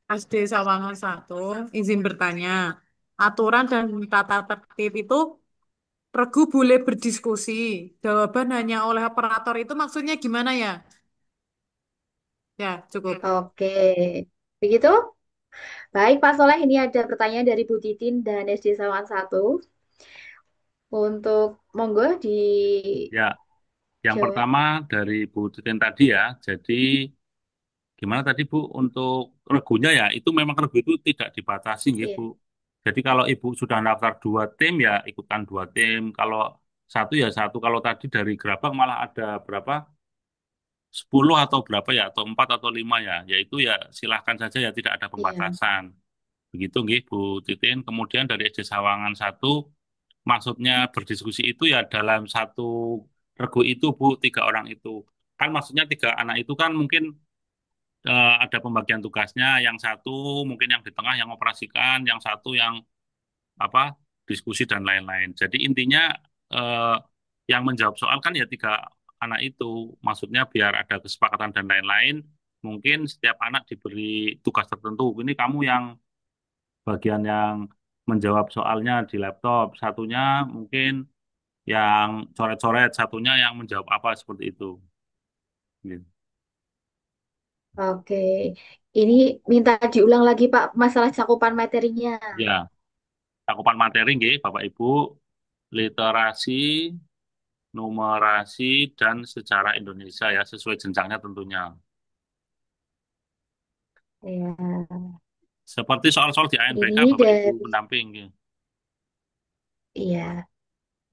SD Sawangan 1, izin bertanya. Aturan dan tata tertib itu regu boleh berdiskusi. Jawaban hanya oleh operator itu maksudnya gimana ya? Ya, cukup. Oke. Begitu? Baik, Pak Soleh. Ini ada pertanyaan dari Bu Titin dan SD Sawangan 1. Untuk monggo ya, dijawab. yang pertama dari Bu Titin tadi ya. Jadi gimana tadi Bu untuk regunya ya itu memang regu itu tidak dibatasi nggih Iya. Bu. Jadi kalau Ibu sudah daftar dua tim ya ikutan dua tim. Kalau satu ya satu. Kalau tadi dari Gerabang malah ada berapa? 10 atau berapa ya? Atau 4 atau 5 ya? Yaitu ya silahkan saja ya tidak ada Iya. pembatasan. Begitu nggih Bu Titin. Kemudian dari SD Sawangan satu maksudnya berdiskusi itu ya dalam satu regu itu Bu, tiga orang itu. Kan maksudnya tiga anak itu kan mungkin ada pembagian tugasnya, yang satu mungkin yang di tengah yang operasikan, yang satu yang apa diskusi dan lain-lain. Jadi intinya eh, yang menjawab soal kan ya tiga anak itu, maksudnya biar ada kesepakatan dan lain-lain. Mungkin setiap anak diberi tugas tertentu. Ini kamu yang bagian yang menjawab soalnya di laptop, satunya mungkin yang coret-coret, satunya yang menjawab apa seperti itu. Gitu. Oke. Ini minta diulang lagi, Pak, masalah cakupan materinya. Ya, cakupan materi nggih, Bapak Ibu, literasi, numerasi, dan sejarah Indonesia ya, sesuai jenjangnya tentunya. Ya. Seperti soal-soal di ANBK, Ini Bapak Ibu dari, pendamping. Nggih. iya.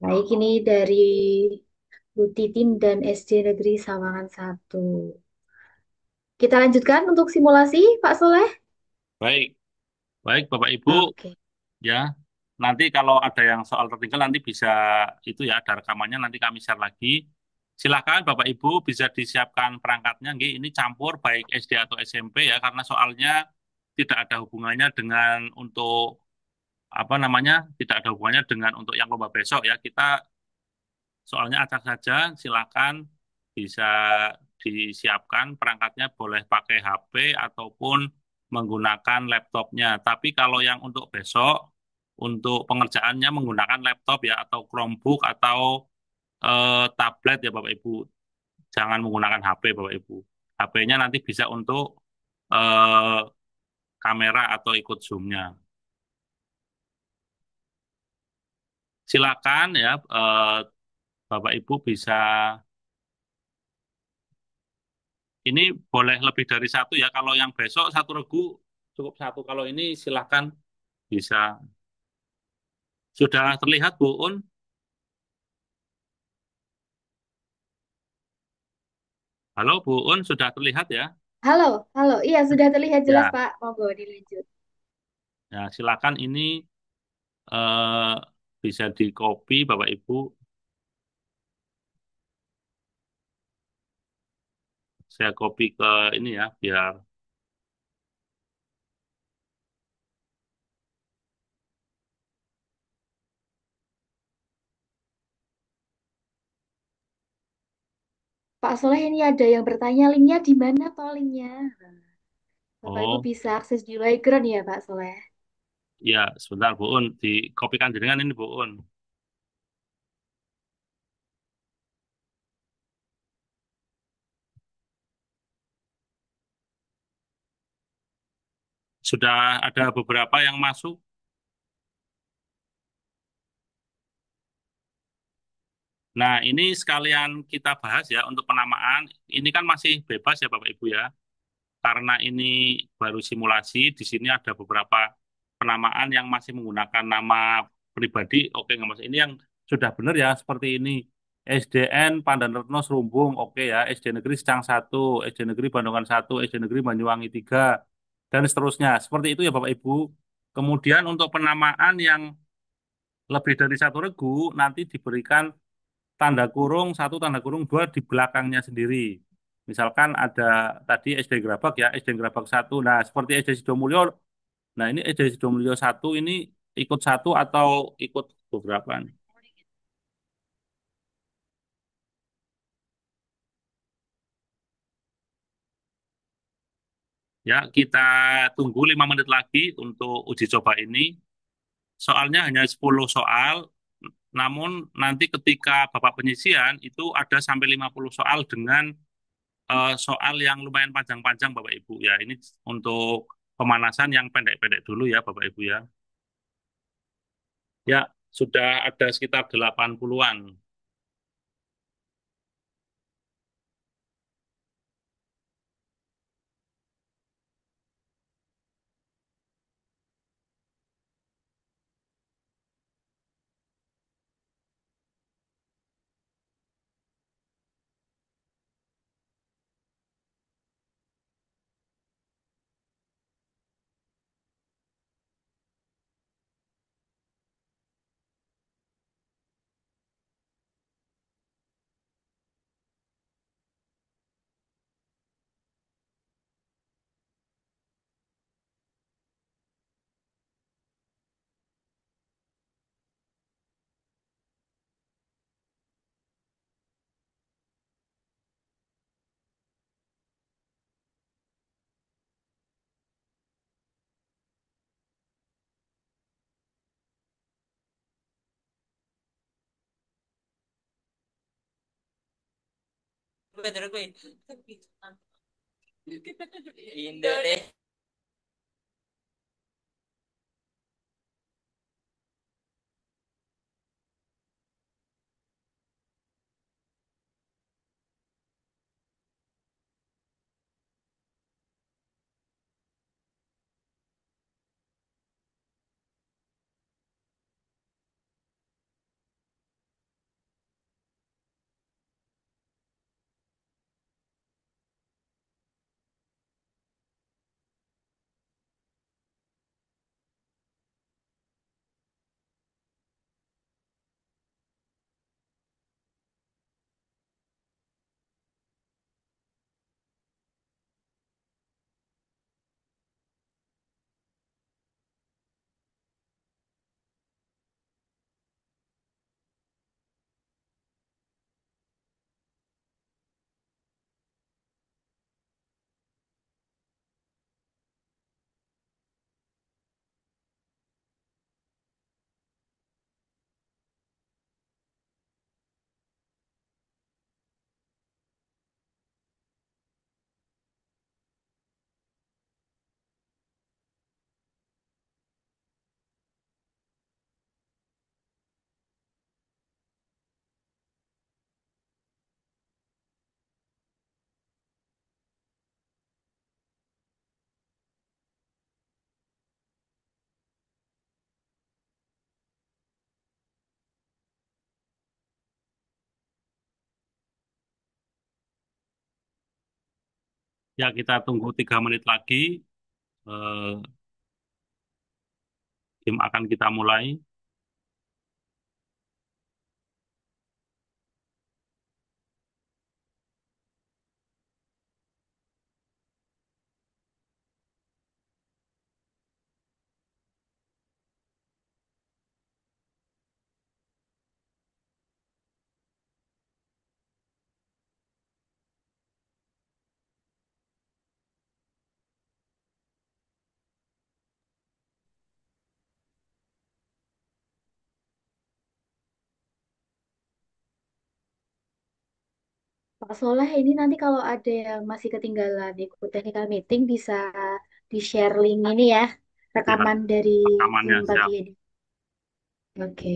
Baik, ini dari Bu Titin dan SD Negeri Sawangan 1. Kita lanjutkan untuk simulasi, Pak Soleh. Baik, baik Bapak Ibu, Oke. ya. Nanti kalau ada yang soal tertinggal nanti bisa itu ya, ada rekamannya nanti kami share lagi. Silakan Bapak Ibu bisa disiapkan perangkatnya. Nggih, ini campur baik SD atau SMP ya, karena soalnya tidak ada hubungannya dengan untuk apa namanya, tidak ada hubungannya dengan untuk yang lomba besok ya. Kita soalnya acak saja, silakan bisa disiapkan perangkatnya boleh pakai HP ataupun menggunakan laptopnya. Tapi kalau yang untuk besok, untuk pengerjaannya menggunakan laptop ya atau Chromebook atau tablet ya Bapak Ibu. Jangan menggunakan HP Bapak Ibu. HP-nya nanti bisa untuk eh, kamera atau ikut zoom-nya. Silakan ya, Bapak Ibu bisa, ini boleh lebih dari satu ya. Kalau yang besok satu regu cukup satu. Kalau ini silakan bisa. Sudah terlihat Bu Un? Halo Bu Un, sudah terlihat ya? Halo, halo. Iya, sudah terlihat jelas, Ya, Pak. Monggo dilanjut. ya silakan ini eh, bisa di copy Bapak Ibu. Saya copy ke ini ya, biar Pak Soleh, ini ada yang bertanya linknya di mana toh linknya? Bapak Ibu oh bisa akses di Ligrant ya, Pak Soleh. ya sebentar Bu Un, di kopikan jenengan ini Bu Un. Sudah ada beberapa yang masuk. Nah, ini sekalian kita bahas ya untuk penamaan. Ini kan masih bebas ya Bapak Ibu ya. Karena ini baru simulasi, di sini ada beberapa penamaan yang masih menggunakan nama pribadi. Oke, nggak Mas. Ini yang sudah benar ya seperti ini. SDN Pandan Serumbung, oke ya. SD Negeri Secang 1, SD Negeri Bandungan 1, SD Negeri Banyuwangi 3, dan seterusnya. Seperti itu ya Bapak Ibu. Kemudian untuk penamaan yang lebih dari satu regu, nanti diberikan tanda kurung satu, tanda kurung dua di belakangnya sendiri. Misalkan ada tadi SD Gerabak ya, SD Gerabak satu. Nah, seperti SD Sidomulyo. Nah, ini SD Sidomulyo satu ini ikut satu atau ikut beberapa nih? Ya, kita tunggu 5 menit lagi untuk uji coba ini. Soalnya hanya 10 soal, namun nanti ketika Bapak penyisian itu ada sampai 50 soal dengan soal yang lumayan panjang-panjang Bapak Ibu ya. Ini untuk pemanasan yang pendek-pendek dulu ya Bapak Ibu ya. Ya, sudah ada sekitar 80-an. Ya, kita tunggu 3 menit lagi. Eh, Game akan kita mulai. Pak Soleh, ini nanti kalau ada yang masih ketinggalan ikut technical meeting bisa di-share link ini ya, Ya, rekaman dari rekamannya Zoom pagi siap. ini. Oke.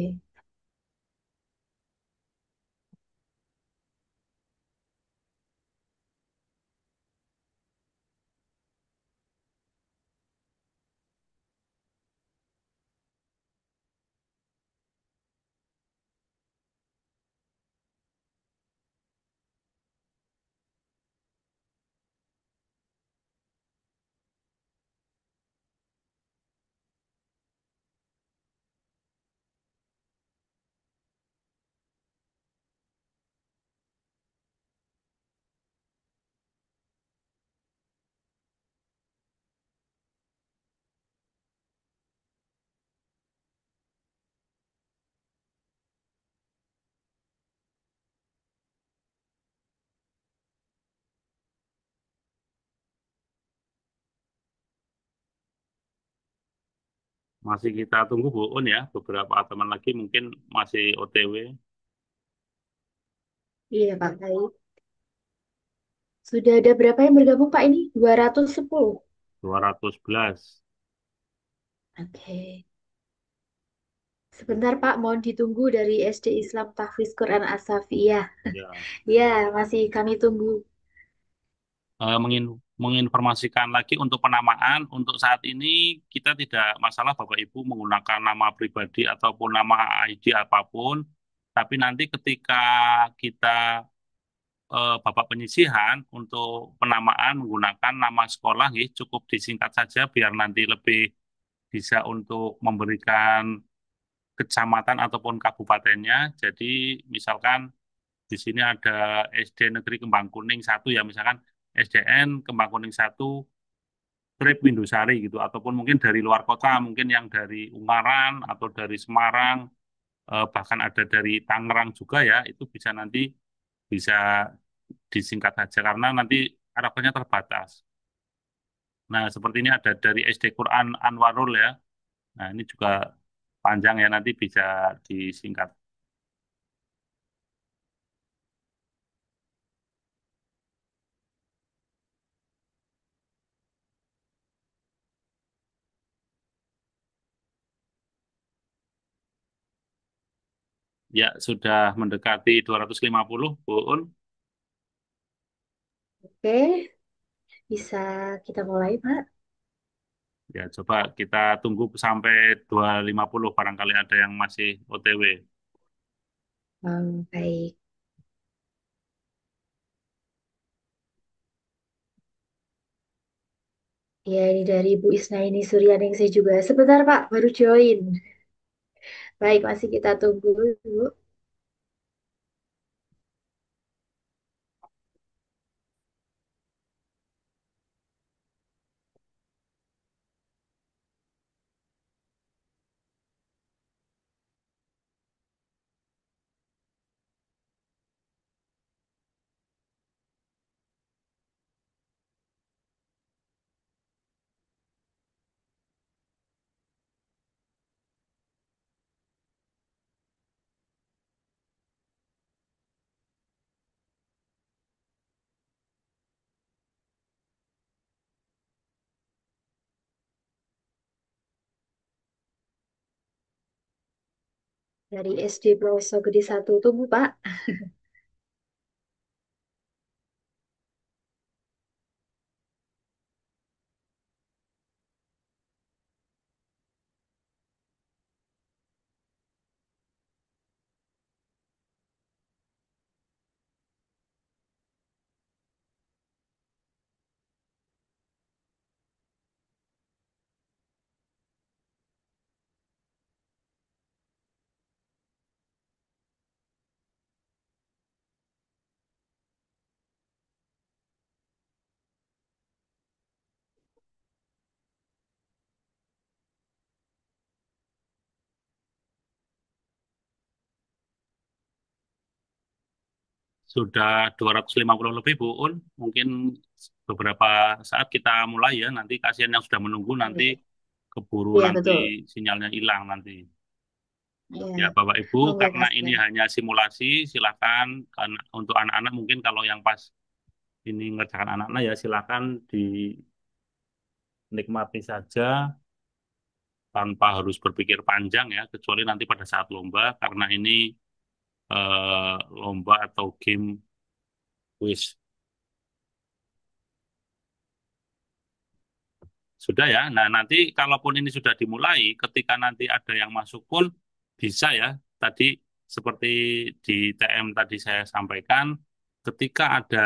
Masih kita tunggu Bu Un ya. Beberapa teman lagi mungkin masih OTW Iya, Pak. Baik. Sudah ada berapa yang bergabung, Pak, ini? 210. 211. Oke. Sebentar, Pak. Mohon ditunggu dari SD Islam Tahfiz Quran As-Safiyah. Ya. Ya, masih kami tunggu. Menginformasikan lagi untuk penamaan, untuk saat ini kita tidak masalah Bapak Ibu menggunakan nama pribadi ataupun nama ID apapun, tapi nanti ketika kita Bapak penyisihan untuk penamaan menggunakan nama sekolah, nggih, cukup disingkat saja biar nanti lebih bisa untuk memberikan kecamatan ataupun kabupatennya. Jadi misalkan di sini ada SD Negeri Kembang Kuning 1 ya, misalkan SDN Kembang Kuning 1 Trip Windusari gitu, ataupun mungkin dari luar kota, mungkin yang dari Ungaran atau dari Semarang, bahkan ada dari Tangerang juga ya, itu bisa nanti bisa disingkat saja karena nanti harapannya terbatas. Nah, seperti ini ada dari SD Quran Anwarul ya. Nah, ini juga panjang ya, nanti bisa disingkat. Ya, sudah mendekati 250, Bu Un. Oke, bisa kita mulai, Pak. Ya, coba kita tunggu sampai 250 barangkali ada yang masih OTW. Baik. Ya, ini dari Bu Isnaini Suryaningsih juga. Sebentar, Pak. Baru join. Baik, masih kita tunggu, Bu. Dari SD Pelosok Gede 1. Tunggu, Pak. Sudah 250 lebih, Bu Un. Mungkin beberapa saat kita mulai ya. Nanti kasihan yang sudah menunggu, nanti Iya, keburu iya nanti betul. sinyalnya hilang nanti. Iya, Ya, Bapak Ibu, monggo karena Mas. ini hanya simulasi, silakan karena untuk anak-anak mungkin kalau yang pas ini ngerjakan anak-anak ya silakan dinikmati saja tanpa harus berpikir panjang ya, kecuali nanti pada saat lomba karena ini lomba atau game quiz. Sudah ya. Nah, nanti kalaupun ini sudah dimulai, ketika nanti ada yang masuk pun bisa ya. Tadi seperti di TM tadi saya sampaikan, ketika ada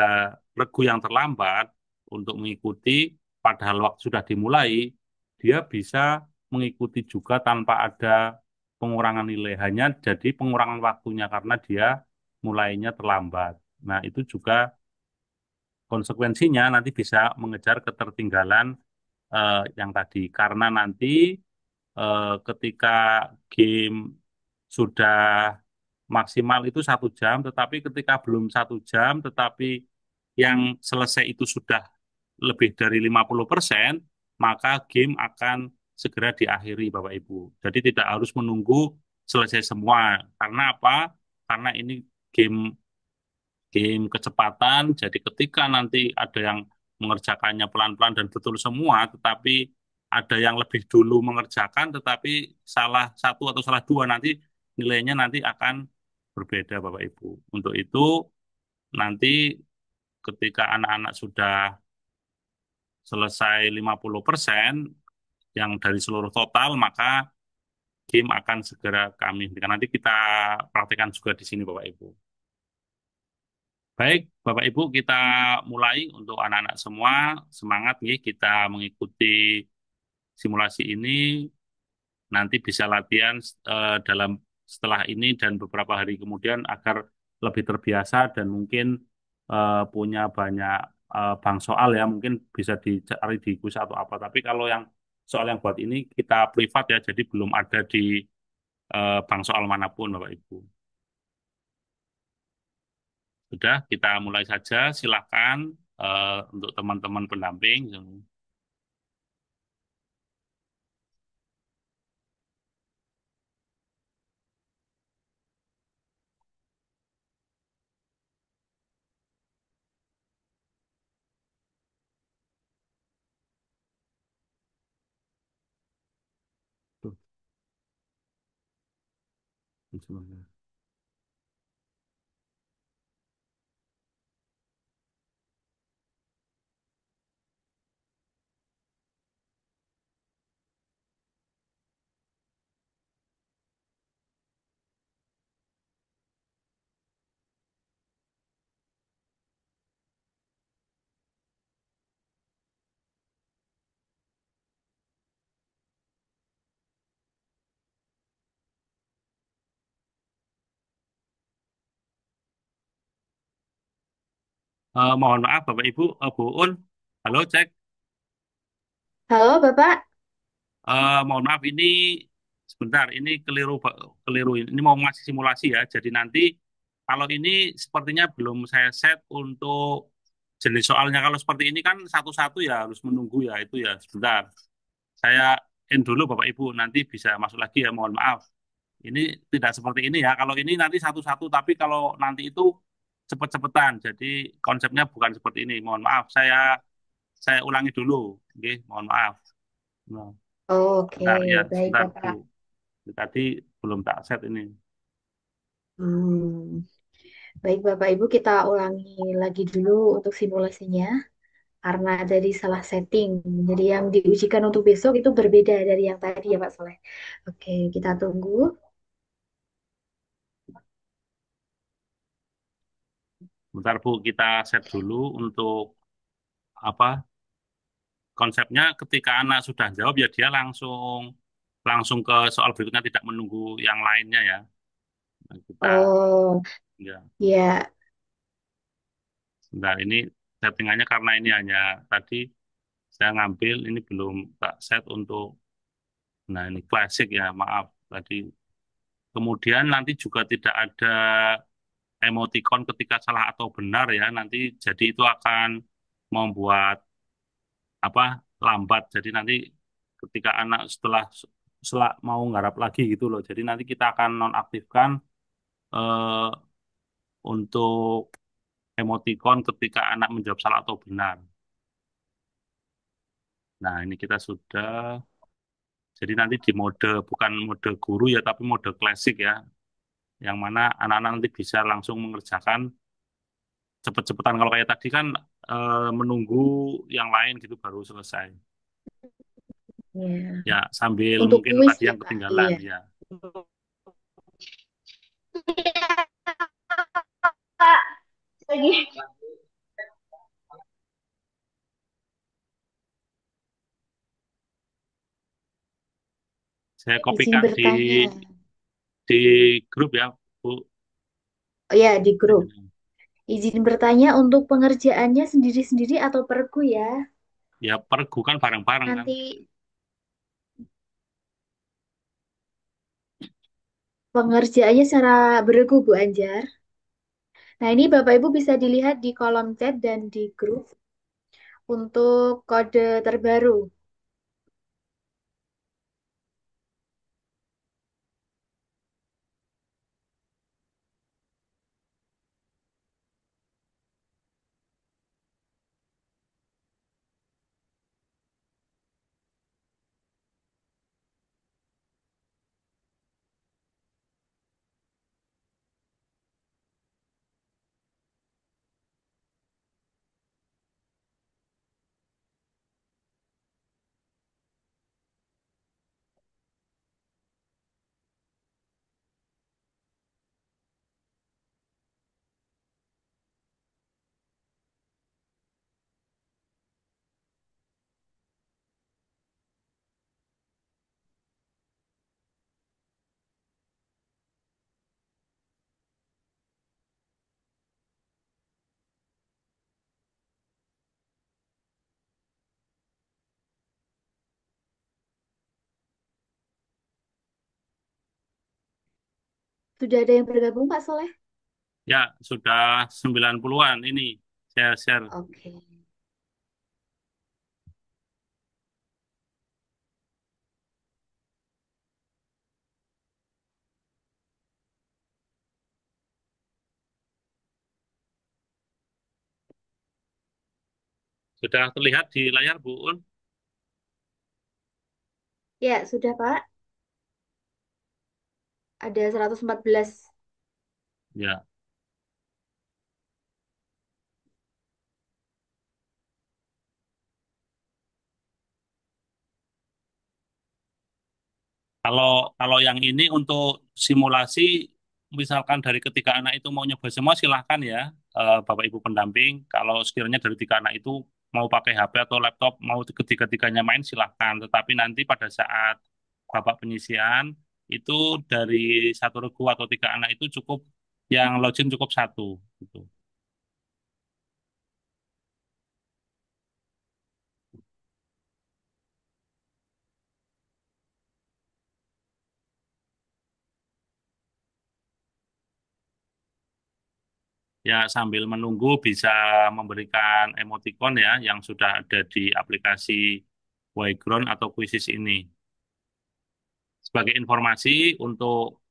regu yang terlambat untuk mengikuti, padahal waktu sudah dimulai, dia bisa mengikuti juga tanpa ada pengurangan nilai. Hanya jadi pengurangan waktunya karena dia mulainya terlambat. Nah, itu juga konsekuensinya nanti bisa mengejar ketertinggalan yang tadi karena nanti ketika game sudah maksimal itu 1 jam, tetapi ketika belum 1 jam, tetapi yang selesai itu sudah lebih dari 50%, maka game akan segera diakhiri, Bapak Ibu. Jadi tidak harus menunggu selesai semua. Karena apa? Karena ini game game kecepatan. Jadi ketika nanti ada yang mengerjakannya pelan-pelan dan betul semua, tetapi ada yang lebih dulu mengerjakan, tetapi salah satu atau salah dua nanti nilainya nanti akan berbeda, Bapak Ibu. Untuk itu nanti ketika anak-anak sudah selesai 50% yang dari seluruh total, maka game akan segera kami hentikan. Nanti kita praktekkan juga di sini, Bapak Ibu. Baik, Bapak Ibu, kita mulai untuk anak-anak semua. Semangat nih kita mengikuti simulasi ini. Nanti bisa latihan dalam setelah ini dan beberapa hari kemudian agar lebih terbiasa dan mungkin punya banyak bank soal ya. Mungkin bisa dicari di kuis atau apa. Tapi kalau yang soal yang buat ini kita privat ya, jadi belum ada di bank soal manapun, Bapak Ibu. Sudah, kita mulai saja. Silakan untuk teman-teman pendamping. Tuh, bismillah. Mohon maaf, Bapak Ibu, Bu Un. Halo, cek. Halo Bapak. Mohon maaf, ini sebentar, ini keliru, keliru. Ini mau ngasih simulasi ya. Jadi nanti kalau ini sepertinya belum saya set untuk jenis soalnya. Kalau seperti ini kan satu-satu ya harus menunggu ya itu ya. Sebentar, saya end dulu Bapak Ibu. Nanti bisa masuk lagi ya. Mohon maaf. Ini tidak seperti ini ya. Kalau ini nanti satu-satu, tapi kalau nanti itu cepet-cepetan. Jadi konsepnya bukan seperti ini. Mohon maaf, saya ulangi dulu. Oke, mohon maaf. Nah, Oke, sebentar ya, baik sebentar Bu. Bapak. Tadi belum tak set ini. Hmm, baik Bapak Ibu, kita ulangi lagi dulu untuk simulasinya karena tadi salah setting. Jadi yang diujikan untuk besok itu berbeda dari yang tadi ya Pak Soleh. Oke, kita tunggu. Bentar Bu, kita set dulu untuk apa konsepnya. Ketika anak sudah jawab ya dia langsung langsung ke soal berikutnya tidak menunggu yang lainnya ya. Nah, kita Oh, ya ya. sebentar ini settingannya karena ini hanya tadi saya ngambil ini belum tak set untuk nah ini klasik ya maaf tadi. Kemudian nanti juga tidak ada emoticon ketika salah atau benar ya. Nanti jadi itu akan membuat apa lambat. Jadi nanti ketika anak setelah setelah mau nggarap lagi gitu loh. Jadi nanti kita akan nonaktifkan eh, untuk emoticon ketika anak menjawab salah atau benar. Nah, ini kita sudah. Jadi nanti di mode bukan mode guru ya, tapi mode klasik ya, yang mana anak-anak nanti bisa langsung mengerjakan cepet-cepetan. Kalau kayak tadi kan menunggu yang lain gitu baru selesai. Ya. Ya, sambil Untuk mungkin kuis tadi ya, yang Kak. ketinggalan Iya. ya. Kak, lagi. Saya Izin kopikan bertanya. di grup ya, Bu. Oh ya, di grup. Izin bertanya untuk pengerjaannya sendiri-sendiri atau pergu ya? Ya, pergu kan bareng-bareng kan. Nanti pengerjaannya secara bergu, Bu Anjar. Nah, ini Bapak Ibu bisa dilihat di kolom chat dan di grup untuk kode terbaru. Sudah ada yang bergabung, Pak Soleh? Ya, sudah 90-an ini. Saya share. Oke. Sudah terlihat di layar, Bu Un? Ya, sudah, Pak. Ada 114. Ya. Kalau kalau yang ini untuk simulasi, misalkan dari ketiga anak itu mau nyoba semua, silahkan ya, Bapak Ibu pendamping. Kalau sekiranya dari tiga anak itu mau pakai HP atau laptop, mau ketiga-tiganya main, silahkan. Tetapi nanti pada saat Bapak penyisian, itu dari satu regu atau tiga anak itu cukup, yang login cukup satu. Gitu. Ya, sambil menunggu bisa memberikan emoticon ya, yang sudah ada di aplikasi Wayground atau Quizzes ini. Sebagai informasi untuk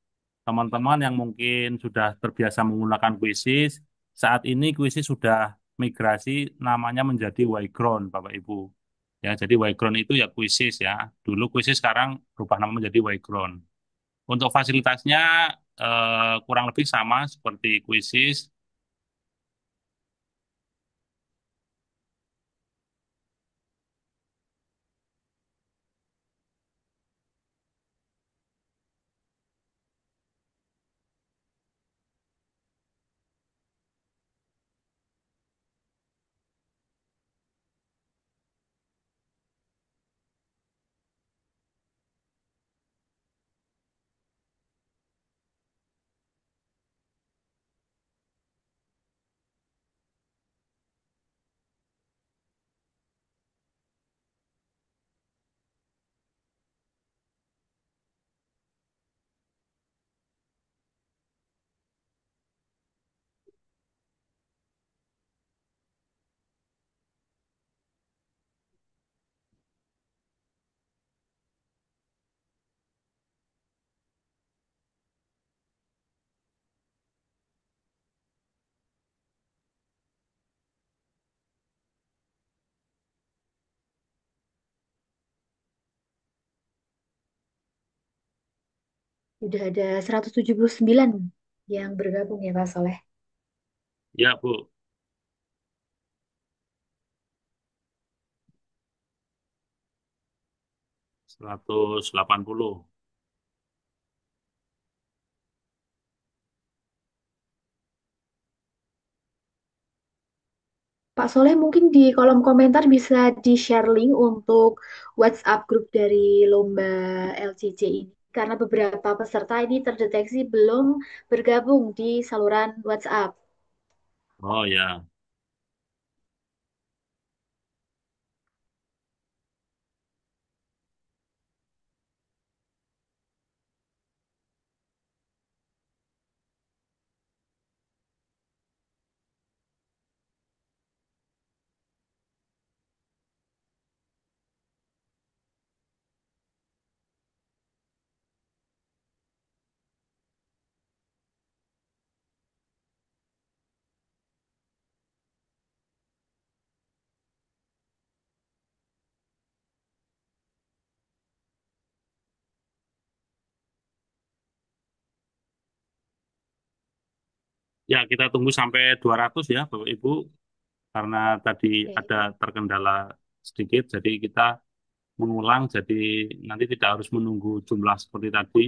teman-teman yang mungkin sudah terbiasa menggunakan Quizzes, saat ini Quizzes sudah migrasi namanya menjadi Yground, Bapak Ibu. Ya, jadi Yground itu ya Quizzes ya. Dulu Quizzes, sekarang berubah nama menjadi Yground. Untuk fasilitasnya kurang lebih sama seperti Quizzes. Udah ada 179 yang bergabung ya Pak Soleh. Ya, Bu. 180. Pak Soleh mungkin di kolom komentar bisa di-share link untuk WhatsApp grup dari lomba LCC ini. Karena beberapa peserta ini terdeteksi belum bergabung di saluran WhatsApp. Oh ya. Ya, kita tunggu sampai 200 ya, Bapak Ibu. Karena tadi Oke. ada terkendala sedikit, jadi kita mengulang, jadi nanti tidak harus menunggu jumlah seperti tadi.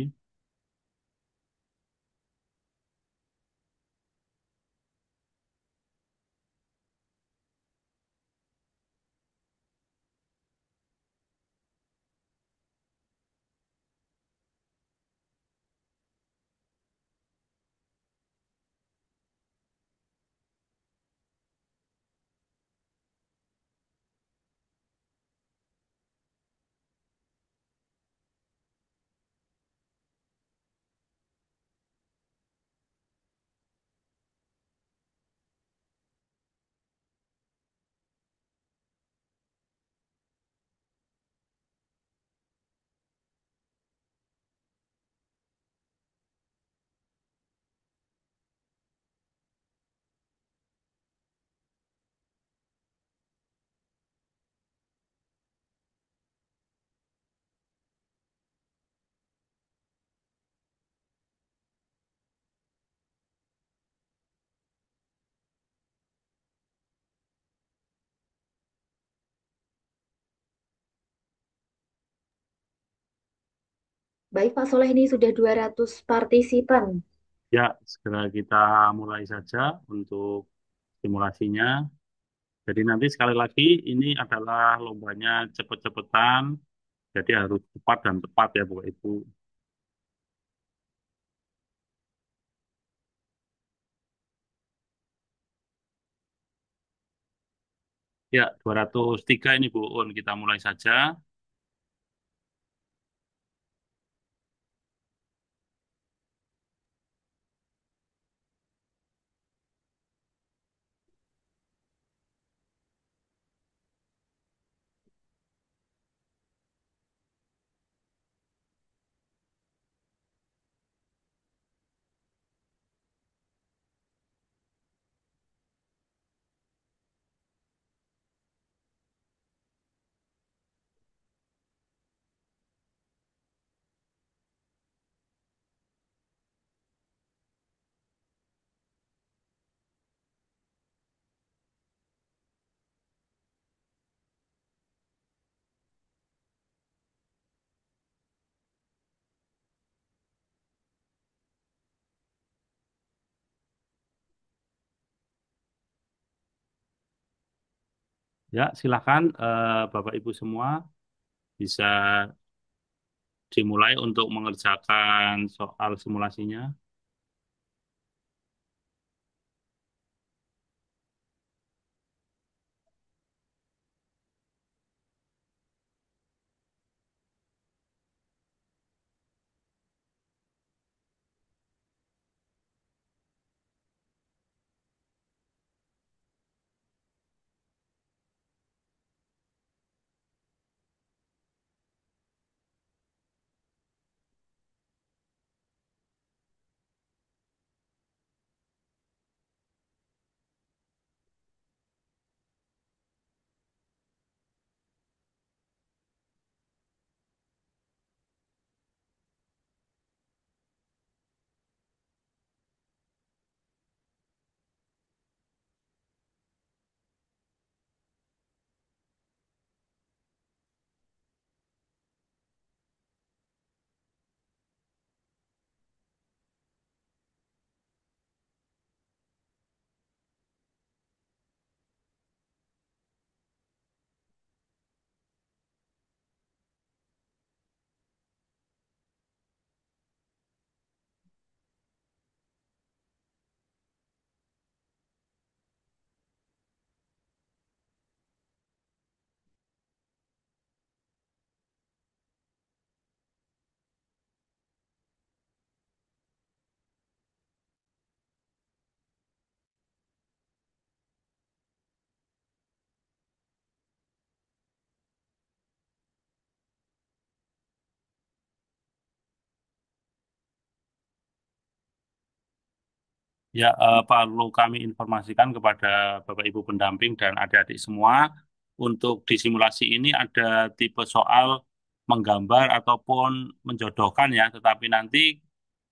Baik Pak Soleh, ini sudah 200 partisipan. Ya, segera kita mulai saja untuk simulasinya. Jadi nanti sekali lagi ini adalah lombanya cepet-cepetan, jadi harus cepat dan tepat ya Bapak Ibu. Ya, 203 ini Bu Un, kita mulai saja. Ya, silakan Bapak Ibu semua bisa dimulai untuk mengerjakan soal simulasinya. Ya, perlu kami informasikan kepada Bapak Ibu pendamping dan adik-adik semua, untuk di simulasi ini ada tipe soal menggambar ataupun menjodohkan ya, tetapi nanti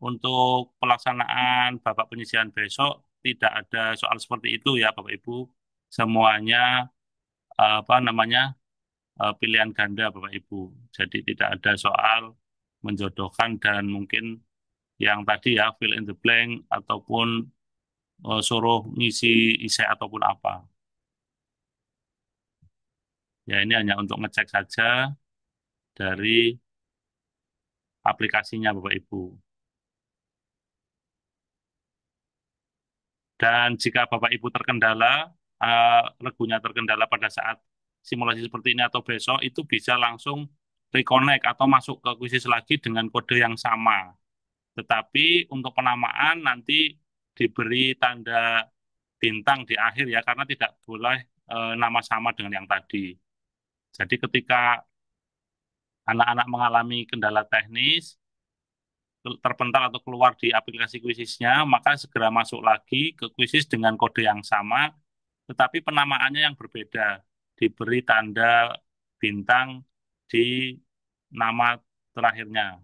untuk pelaksanaan Bapak penyisihan besok tidak ada soal seperti itu ya Bapak Ibu. Semuanya apa namanya pilihan ganda Bapak Ibu. Jadi tidak ada soal menjodohkan dan mungkin yang tadi ya fill in the blank ataupun suruh ngisi isek ataupun apa. Ya ini hanya untuk ngecek saja dari aplikasinya Bapak Ibu. Dan jika Bapak Ibu terkendala, regunya terkendala pada saat simulasi seperti ini atau besok, itu bisa langsung reconnect atau masuk ke kuisis lagi dengan kode yang sama. Tetapi untuk penamaan nanti diberi tanda bintang di akhir ya, karena tidak boleh nama sama dengan yang tadi. Jadi ketika anak-anak mengalami kendala teknis, terpental atau keluar di aplikasi kuisisnya, maka segera masuk lagi ke kuisis dengan kode yang sama, tetapi penamaannya yang berbeda. Diberi tanda bintang di nama terakhirnya.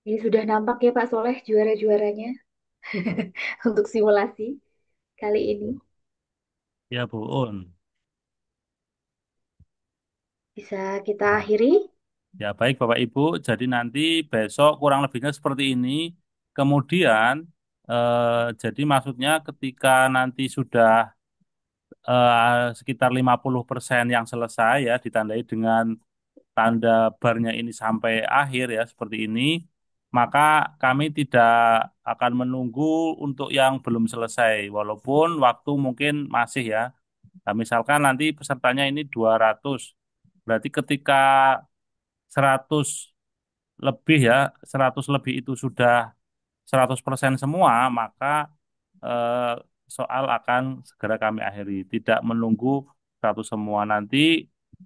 Ini sudah nampak ya Pak Soleh juara-juaranya untuk simulasi kali ini. Ya, Bu Un. Bisa kita akhiri? Ya, baik Bapak Ibu. Jadi nanti besok kurang lebihnya seperti ini. Kemudian, jadi maksudnya ketika nanti sudah sekitar 50% yang selesai ya, ditandai dengan tanda barnya ini sampai akhir ya, seperti ini, maka kami tidak akan menunggu untuk yang belum selesai, walaupun waktu mungkin masih ya. Nah, misalkan nanti pesertanya ini 200, berarti ketika 100 lebih ya, 100 lebih itu sudah 100% semua, maka eh, soal akan segera kami akhiri. Tidak menunggu 100 semua. Nanti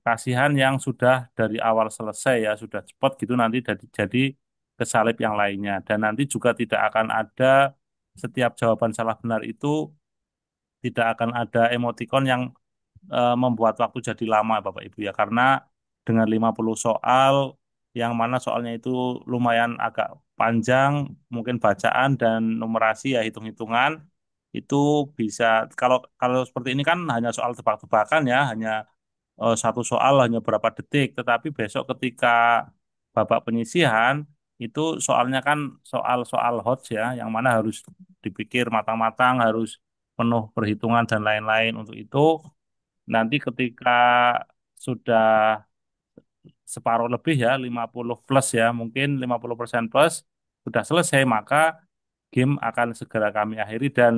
kasihan yang sudah dari awal selesai ya, sudah cepat gitu nanti jadi kesalip yang lainnya. Dan nanti juga tidak akan ada setiap jawaban salah benar itu tidak akan ada emotikon yang membuat waktu jadi lama Bapak Ibu ya karena dengan 50 soal yang mana soalnya itu lumayan agak panjang mungkin bacaan dan numerasi ya hitung-hitungan itu bisa kalau kalau seperti ini kan hanya soal tebak-tebakan ya hanya satu soal hanya berapa detik tetapi besok ketika babak penyisihan itu soalnya kan soal-soal hot ya yang mana harus dipikir matang-matang harus penuh perhitungan dan lain-lain untuk itu nanti ketika sudah separuh lebih ya, 50 plus ya, mungkin 50% plus sudah selesai, maka game akan segera kami akhiri dan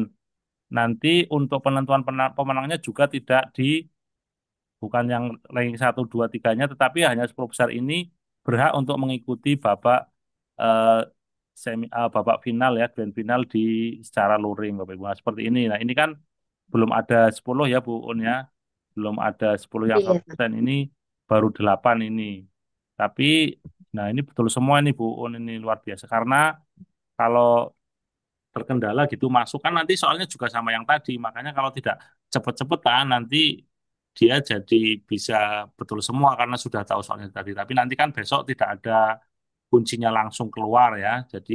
nanti untuk penentuan pemenangnya juga tidak di bukan yang ranking 1, 2, 3-nya, tetapi hanya 10 besar ini berhak untuk mengikuti babak eh, babak final ya, grand final di secara luring Bapak Ibu. Nah, seperti ini. Nah, ini kan belum ada 10 ya Bu Un ya. Belum ada 10 yang Iya. 100% ini baru 8 ini. Tapi nah ini betul semua ini Bu Un ini luar biasa karena kalau terkendala gitu masuk kan nanti soalnya juga sama yang tadi. Makanya kalau tidak cepet-cepetan nanti dia jadi bisa betul semua karena sudah tahu soalnya tadi. Tapi nanti kan besok tidak ada kuncinya langsung keluar ya. Jadi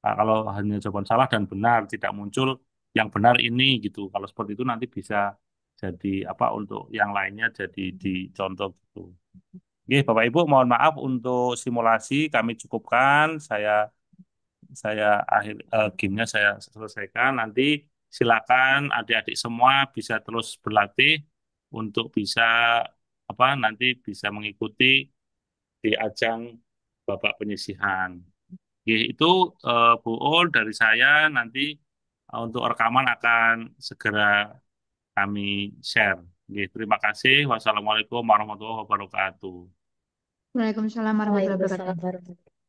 kalau hanya jawaban salah dan benar tidak muncul yang benar ini gitu. Kalau seperti itu nanti bisa jadi apa untuk yang lainnya jadi dicontoh gitu. Oke, Bapak Ibu mohon maaf untuk simulasi kami cukupkan. Saya akhir gamenya saya selesaikan. Nanti silakan adik-adik semua bisa terus berlatih untuk bisa apa nanti bisa mengikuti di ajang babak penyisihan. Oke, itu Bu Ul dari saya nanti untuk rekaman akan segera kami share. Oke, terima kasih. Wassalamualaikum warahmatullahi wabarakatuh. Waalaikumsalam warahmatullahi wabarakatuh. Waalaikumsalam warahmatullahi wabarakatuh.